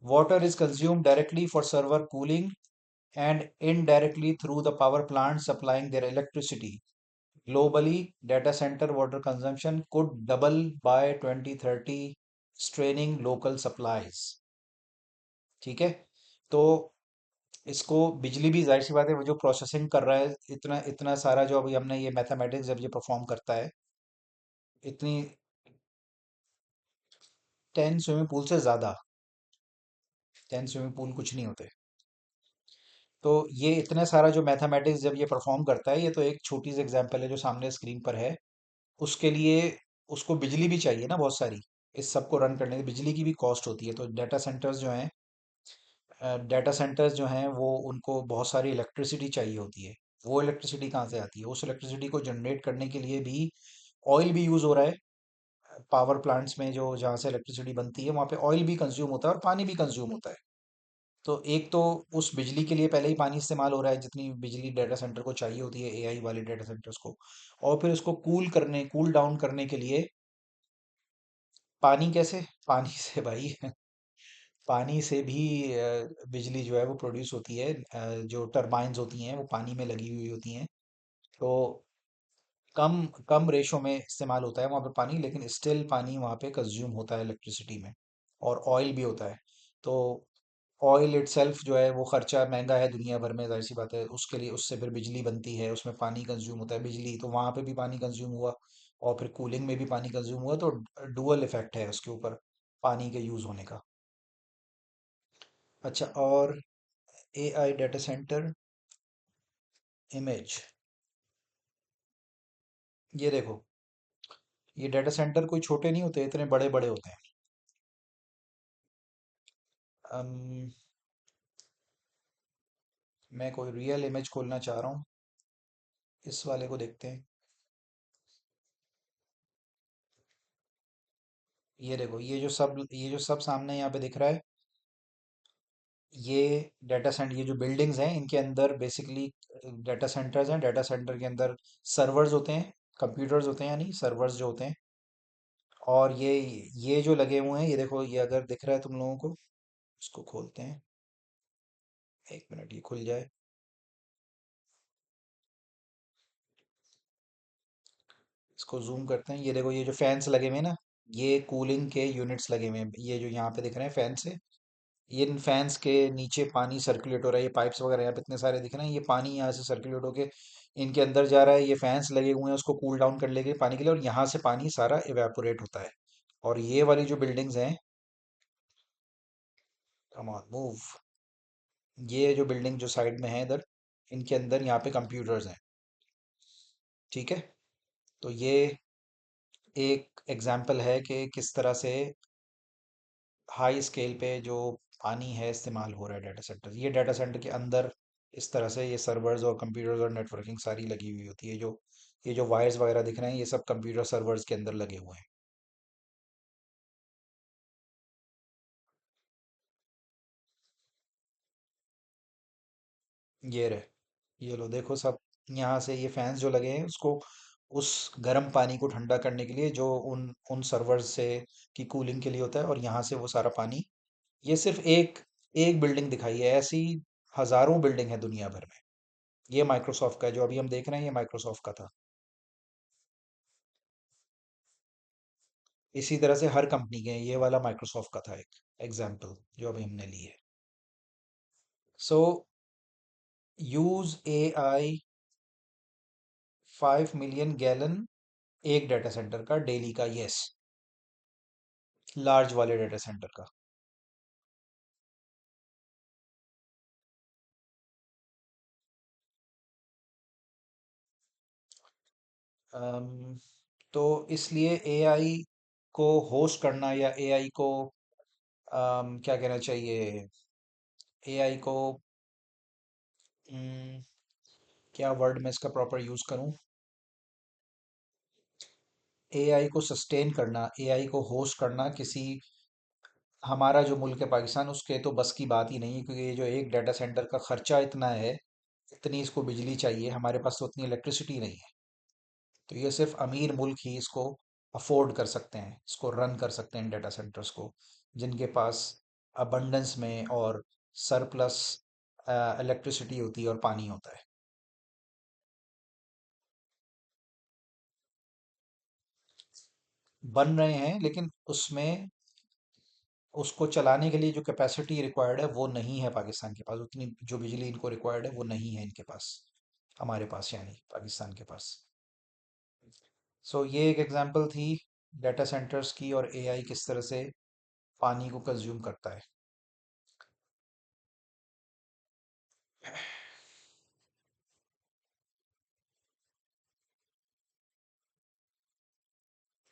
Water is consumed directly for server cooling and indirectly through the power plants supplying their electricity. Globally, data center water consumption could double by 2030, straining local supplies। ठीक है। तो इसको बिजली भी, जाहिर सी बात है, वो जो प्रोसेसिंग कर रहा है, इतना इतना सारा जो अभी हमने ये मैथमेटिक्स जब ये परफॉर्म करता है, इतनी 10 स्विमिंग पूल से ज़्यादा, 10 स्विमिंग पूल कुछ नहीं होते। तो ये इतने सारा जो मैथमेटिक्स जब ये परफॉर्म करता है, ये तो एक छोटी सी एग्जांपल है जो सामने स्क्रीन पर है। उसके लिए उसको बिजली भी चाहिए ना बहुत सारी, इस सब को रन करने की बिजली की भी कॉस्ट होती है। तो डेटा सेंटर्स जो हैं, डाटा सेंटर्स जो हैं वो उनको बहुत सारी इलेक्ट्रिसिटी चाहिए होती है। वो इलेक्ट्रिसिटी कहाँ से आती है? उस इलेक्ट्रिसिटी को जनरेट करने के लिए भी ऑयल भी यूज़ हो रहा है। पावर प्लांट्स में जो जहाँ से इलेक्ट्रिसिटी बनती है वहाँ पे ऑयल भी कंज्यूम होता है और पानी भी कंज्यूम होता है। तो एक तो उस बिजली के लिए पहले ही पानी इस्तेमाल हो रहा है जितनी बिजली डाटा सेंटर को चाहिए होती है, एआई वाले डाटा सेंटर्स को। और फिर उसको कूल डाउन करने के लिए पानी कैसे? पानी से भाई। पानी से भी बिजली जो है वो प्रोड्यूस होती है। जो टरबाइंस होती हैं वो पानी में लगी हुई होती हैं। तो कम कम रेशो में इस्तेमाल होता है वहाँ पे पानी, लेकिन स्टिल पानी वहाँ पे कंज्यूम होता है इलेक्ट्रिसिटी में। और ऑयल भी होता है। तो ऑयल इटसेल्फ जो है वो खर्चा महंगा है दुनिया भर में, जाहिर सी बात है। उसके लिए उससे फिर बिजली बनती है, उसमें पानी कंज्यूम होता है, बिजली तो वहाँ पे भी पानी कंज्यूम हुआ। और फिर कूलिंग में भी पानी कंज्यूम हुआ, तो डुअल इफेक्ट है उसके ऊपर पानी के यूज़ होने का। अच्छा, और एआई डाटा सेंटर इमेज, ये देखो। ये डाटा सेंटर कोई छोटे नहीं होते, इतने बड़े बड़े होते हैं। अम, मैं कोई रियल इमेज खोलना चाह रहा हूँ। इस वाले को देखते हैं। ये देखो, ये जो सब सामने यहाँ पे दिख रहा है, ये डाटा सेंटर, ये जो बिल्डिंग्स हैं इनके अंदर बेसिकली डाटा सेंटर्स हैं। डाटा सेंटर के अंदर सर्वर्स होते हैं, कंप्यूटर्स होते हैं, यानी सर्वर्स जो होते हैं। और ये जो लगे हुए हैं, ये देखो, ये अगर दिख रहा है तुम लोगों को, इसको खोलते हैं। एक मिनट, ये खुल जाए। इसको जूम करते हैं। ये देखो, ये जो फैंस लगे हुए हैं ना, ये कूलिंग के यूनिट्स लगे हुए हैं। ये जो यहाँ पे दिख रहे हैं फैन से, ये इन फैंस के नीचे पानी सर्कुलेट हो रहा है। ये पाइप्स वगैरह यहाँ पे इतने सारे दिख रहे हैं। ये पानी यहाँ से सर्कुलेट होके इनके अंदर जा रहा है। ये फैंस लगे हुए हैं उसको कूल डाउन कर लेंगे पानी के लिए, और यहाँ से पानी सारा इवेपोरेट होता है। और ये वाली जो बिल्डिंग्स हैं, कम ऑन मूव, ये जो बिल्डिंग जो साइड में है इधर, इनके अंदर यहाँ पे कंप्यूटर्स हैं। ठीक है। तो ये एक एग्जाम्पल है कि किस तरह से हाई स्केल पे जो पानी है इस्तेमाल हो रहा है डाटा सेंटर। ये डाटा सेंटर के अंदर इस तरह से ये सर्वर्स और कंप्यूटर्स और नेटवर्किंग सारी लगी हुई होती है। ये जो वायर्स वगैरह दिख रहे हैं, ये सब कंप्यूटर सर्वर्स के अंदर लगे हुए हैं। ये रहे, ये लो, देखो सब। यहाँ से ये फैंस जो लगे हैं उसको, उस गर्म पानी को ठंडा करने के लिए, जो उन उन सर्वर्स से की कूलिंग के लिए होता है, और यहाँ से वो सारा पानी। ये सिर्फ एक एक बिल्डिंग दिखाई है, ऐसी हजारों बिल्डिंग है दुनिया भर में। ये माइक्रोसॉफ्ट का है, जो अभी हम देख रहे हैं, ये माइक्रोसॉफ्ट का था। इसी तरह से हर कंपनी के हैं। ये वाला माइक्रोसॉफ्ट का था एक एग्जाम्पल जो अभी हमने ली है। सो यूज ए आई 5 मिलियन गैलन एक डाटा सेंटर का डेली का, यस, लार्ज वाले डाटा सेंटर का। अम, तो इसलिए एआई को होस्ट करना, या एआई को क्या कहना चाहिए, एआई को अम, क्या वर्ड में इसका प्रॉपर यूज करूं, एआई को सस्टेन करना, एआई को होस्ट करना किसी, हमारा जो मुल्क है पाकिस्तान, उसके तो बस की बात ही नहीं है। क्योंकि ये जो एक डाटा सेंटर का खर्चा इतना है, इतनी इसको बिजली चाहिए, हमारे पास तो उतनी इलेक्ट्रिसिटी नहीं है। तो ये सिर्फ अमीर मुल्क ही इसको अफोर्ड कर सकते हैं, इसको रन कर सकते हैं डाटा सेंटर्स को, जिनके पास अबंडेंस में और सरप्लस इलेक्ट्रिसिटी होती है और पानी होता है। बन रहे हैं, लेकिन उसमें उसको चलाने के लिए जो कैपेसिटी रिक्वायर्ड है वो नहीं है पाकिस्तान के पास। उतनी जो बिजली इनको रिक्वायर्ड है वो नहीं है इनके पास, हमारे पास यानी पाकिस्तान के पास। सो ये एक एग्जांपल थी डाटा सेंटर्स की, और एआई किस तरह से पानी को कंज्यूम करता है।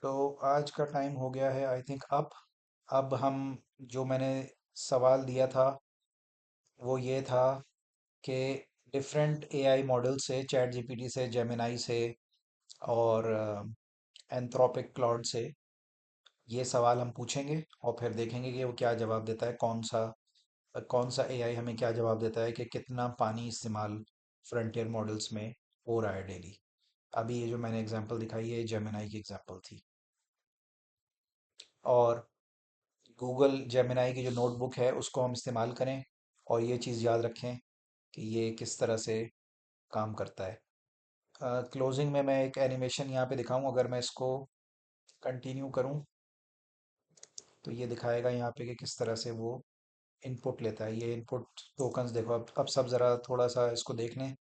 तो आज का टाइम हो गया है आई थिंक। अब हम, जो मैंने सवाल दिया था, वो ये था कि डिफरेंट एआई मॉडल से, चैट जीपीटी से, जेमिनाई से और एंथ्रोपिक क्लाउड से ये सवाल हम पूछेंगे और फिर देखेंगे कि वो क्या जवाब देता है, कौन सा एआई हमें क्या जवाब देता है कि कितना पानी इस्तेमाल फ्रंटियर मॉडल्स में हो रहा है डेली। अभी ये जो मैंने एग्जांपल दिखाई है, जेमिनाई की एग्जांपल थी। और गूगल जेमिनाई की जो नोटबुक है उसको हम इस्तेमाल करें और ये चीज़ याद रखें कि ये किस तरह से काम करता है। क्लोजिंग में मैं एक एनिमेशन यहाँ पे दिखाऊं, अगर मैं इसको कंटिन्यू करूं तो ये दिखाएगा यहाँ पे कि किस तरह से वो इनपुट लेता है। ये इनपुट टोकन्स देखो, अब सब ज़रा थोड़ा सा इसको देख लें।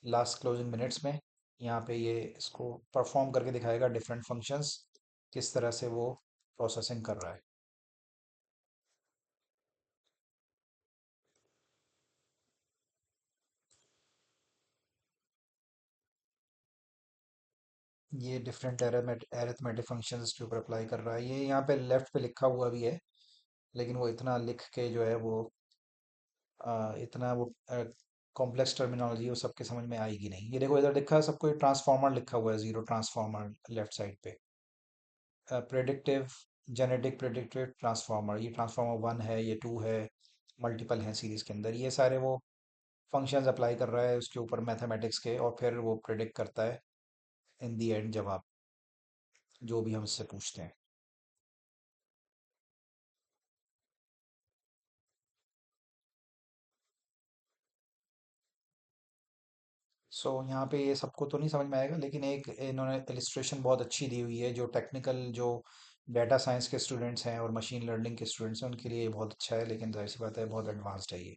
लास्ट क्लोजिंग मिनट्स में यहाँ पे ये इसको परफॉर्म करके दिखाएगा, डिफरेंट फंक्शंस किस तरह से वो प्रोसेसिंग कर रहा है। ये डिफरेंट एरिथमेटिक फंक्शंस इसके ऊपर अप्लाई कर रहा है। ये यहाँ पे लेफ्ट पे लिखा हुआ भी है, लेकिन वो इतना लिख के जो है वो इतना वो कॉम्प्लेक्स टर्मिनोलॉजी वो सबके समझ में आएगी नहीं। ये देखो इधर लिखा है सबको, ट्रांसफॉर्मर लिखा हुआ है, जीरो ट्रांसफॉर्मर लेफ्ट साइड पे। प्रेडिक्टिव जेनेटिक प्रेडिक्टिव ट्रांसफार्मर, ये ट्रांसफार्मर वन है, ये टू है, मल्टीपल हैं सीरीज के अंदर। ये सारे वो फंक्शंस अप्लाई कर रहा है उसके ऊपर मैथमेटिक्स के, और फिर वो प्रेडिक्ट करता है इन दी एंड जवाब जो भी हम इससे पूछते हैं। यहाँ पे ये सबको तो नहीं समझ में आएगा, लेकिन एक इन्होंने इलिस्ट्रेशन बहुत अच्छी दी हुई है, जो टेक्निकल, जो डेटा साइंस के स्टूडेंट्स हैं और मशीन लर्निंग के स्टूडेंट्स हैं उनके लिए ये बहुत अच्छा है, लेकिन जाहिर सी बात है बहुत एडवांस्ड है ये,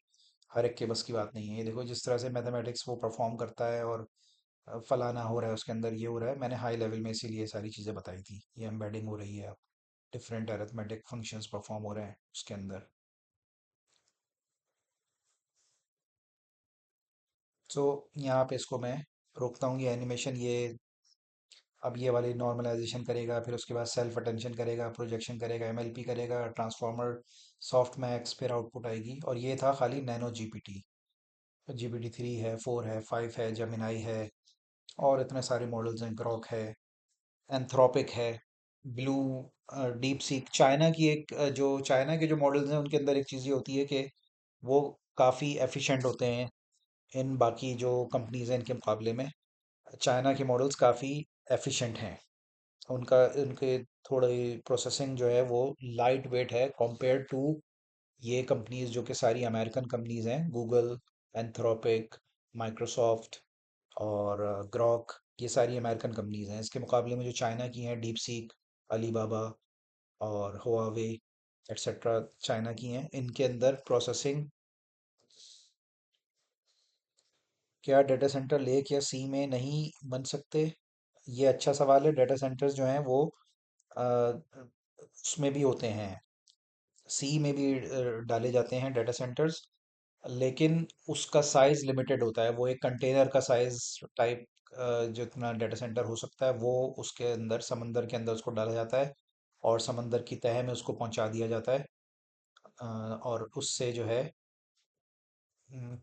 हर एक के बस की बात नहीं है। ये देखो जिस तरह से मैथमेटिक्स वो परफॉर्म करता है, और फलाना हो रहा है उसके अंदर, ये हो रहा है। मैंने हाई लेवल में इसीलिए सारी चीज़ें बताई थी। ये एम्बेडिंग हो रही है अब, डिफरेंट अरिथमेटिक फंक्शंस परफॉर्म हो रहे हैं उसके अंदर। सो यहाँ पे इसको मैं रोकता हूँ, ये एनिमेशन, ये अब ये वाली नॉर्मलाइजेशन करेगा, फिर उसके बाद सेल्फ अटेंशन करेगा, प्रोजेक्शन करेगा, एमएलपी करेगा, ट्रांसफॉर्मर, सॉफ्ट मैक्स, फिर आउटपुट आएगी। और ये था खाली नैनो जीपीटी। जीपीटी 3 है, 4 है, 5 है, जेमिनाई है, और इतने सारे मॉडल्स हैं, ग्रॉक है, एंथ्रोपिक है, ब्लू, डीप सीक। चाइना की एक जो चाइना के जो मॉडल्स हैं उनके अंदर एक चीज़ ये होती है कि वो काफ़ी एफिशिएंट होते हैं इन बाकी जो कंपनीज हैं इनके मुकाबले में। चाइना के मॉडल्स काफ़ी एफिशिएंट हैं, उनका उनके थोड़े प्रोसेसिंग जो है वो लाइट वेट है कंपेयर टू ये कंपनीज जो कि सारी अमेरिकन कंपनीज हैं, गूगल, एंथ्रोपिक, माइक्रोसॉफ्ट और ग्रॉक। ये सारी अमेरिकन कंपनीज हैं। इसके मुकाबले में जो चाइना की हैं, डीप सीक, अलीबाबा और हुआवे एट्सेट्रा, चाइना की हैं। इनके अंदर प्रोसेसिंग, क्या डेटा सेंटर लेक या सी में नहीं बन सकते? ये अच्छा सवाल है। डेटा सेंटर्स जो हैं वो अ, उसमें भी होते हैं, सी में भी डाले जाते हैं डेटा सेंटर्स, लेकिन उसका साइज लिमिटेड होता है। वो एक कंटेनर का साइज टाइप, जितना डेटा सेंटर हो सकता है वो उसके अंदर, समंदर के अंदर उसको डाला जाता है और समंदर की तह में उसको पहुंचा दिया जाता है। और उससे जो है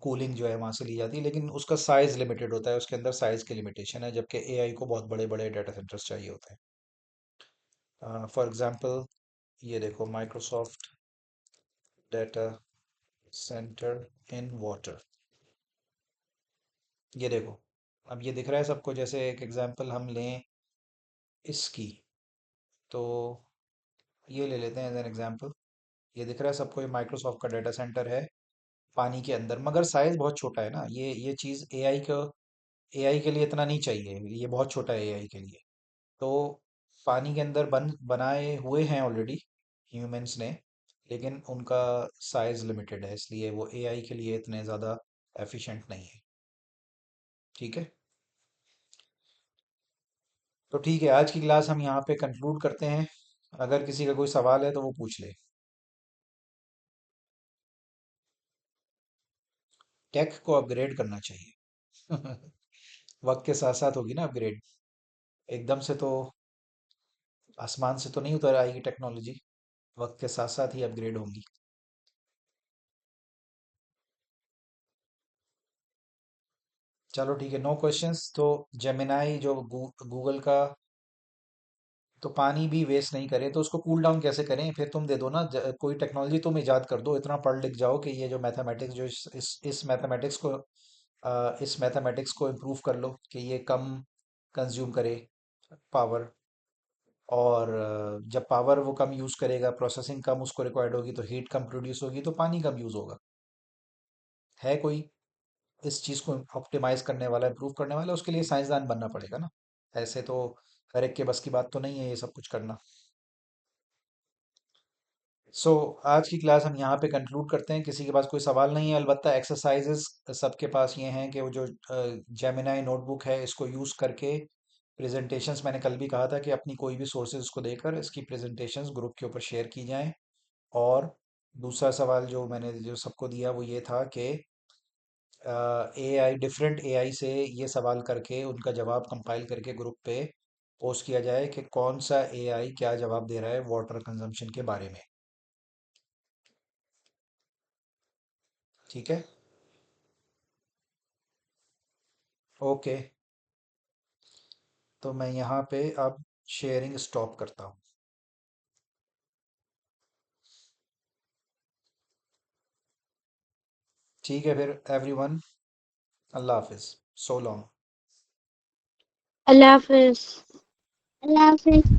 कूलिंग जो है वहां से ली जाती है, लेकिन उसका साइज लिमिटेड होता है, उसके अंदर साइज की लिमिटेशन है, जबकि एआई को बहुत बड़े बड़े डेटा सेंटर्स चाहिए होते हैं। फॉर एग्जांपल ये देखो, Microsoft data centre in water, ये देखो। अब ये दिख रहा है सबको, जैसे एक एग्जांपल हम लें इसकी, तो ये ले लेते हैं एज एन एग्जांपल। ये दिख रहा है सबको, ये माइक्रोसॉफ्ट का डेटा सेंटर है पानी के अंदर, मगर साइज बहुत छोटा है ना। ये चीज़ एआई के लिए इतना नहीं चाहिए, ये बहुत छोटा है एआई के लिए। तो पानी के अंदर बनाए हुए हैं ऑलरेडी ह्यूमंस ने, लेकिन उनका साइज लिमिटेड है, इसलिए वो एआई के लिए इतने ज़्यादा एफिशिएंट नहीं है। ठीक है, तो ठीक है, आज की क्लास हम यहाँ पे कंक्लूड करते हैं। अगर किसी का कोई सवाल है तो वो पूछ ले। टेक को अपग्रेड करना चाहिए। वक्त के साथ साथ होगी ना अपग्रेड, एकदम से तो आसमान से तो नहीं उतर आएगी टेक्नोलॉजी, वक्त के साथ साथ ही अपग्रेड होंगी। चलो ठीक है, नो क्वेश्चंस। तो जेमिनाई जो गूगल का, तो पानी भी वेस्ट नहीं करे तो उसको कूल डाउन कैसे करें? फिर तुम दे दो ना, कोई टेक्नोलॉजी तुम इजाद कर दो, इतना पढ़ लिख जाओ कि ये जो मैथमेटिक्स जो इस मैथमेटिक्स को इम्प्रूव कर लो कि ये कम कंज्यूम करे पावर। और जब पावर वो कम यूज़ करेगा, प्रोसेसिंग कम उसको रिक्वायर्ड होगी, तो हीट कम प्रोड्यूस होगी, तो पानी कम यूज़ होगा। है कोई इस चीज़ को ऑप्टिमाइज करने वाला, इम्प्रूव करने वाला? उसके लिए साइंसदान बनना पड़ेगा ना। ऐसे तो हर एक के बस की बात तो नहीं है ये सब कुछ करना। सो आज की क्लास हम यहाँ पे कंक्लूड करते हैं। किसी के पास कोई सवाल नहीं है? अलबत्ता एक्सरसाइजेस सबके पास ये हैं कि वो जो जेमिनाई नोटबुक है इसको यूज़ करके प्रेजेंटेशंस, मैंने कल भी कहा था कि अपनी कोई भी सोर्सेज को देकर इसकी प्रेजेंटेशंस ग्रुप के ऊपर शेयर की जाएं। और दूसरा सवाल जो मैंने जो सबको दिया वो ये था कि एआई, डिफरेंट एआई से ये सवाल करके उनका जवाब कंपाइल करके ग्रुप पे पोस्ट किया जाए कि कौन सा एआई क्या जवाब दे रहा है वाटर कंजम्पशन के बारे में। ठीक है, ओके। तो मैं यहाँ पे अब शेयरिंग स्टॉप करता हूँ। ठीक है फिर एवरीवन, अल्लाह हाफिज़, so long. Allah Hafiz. Allah Hafiz.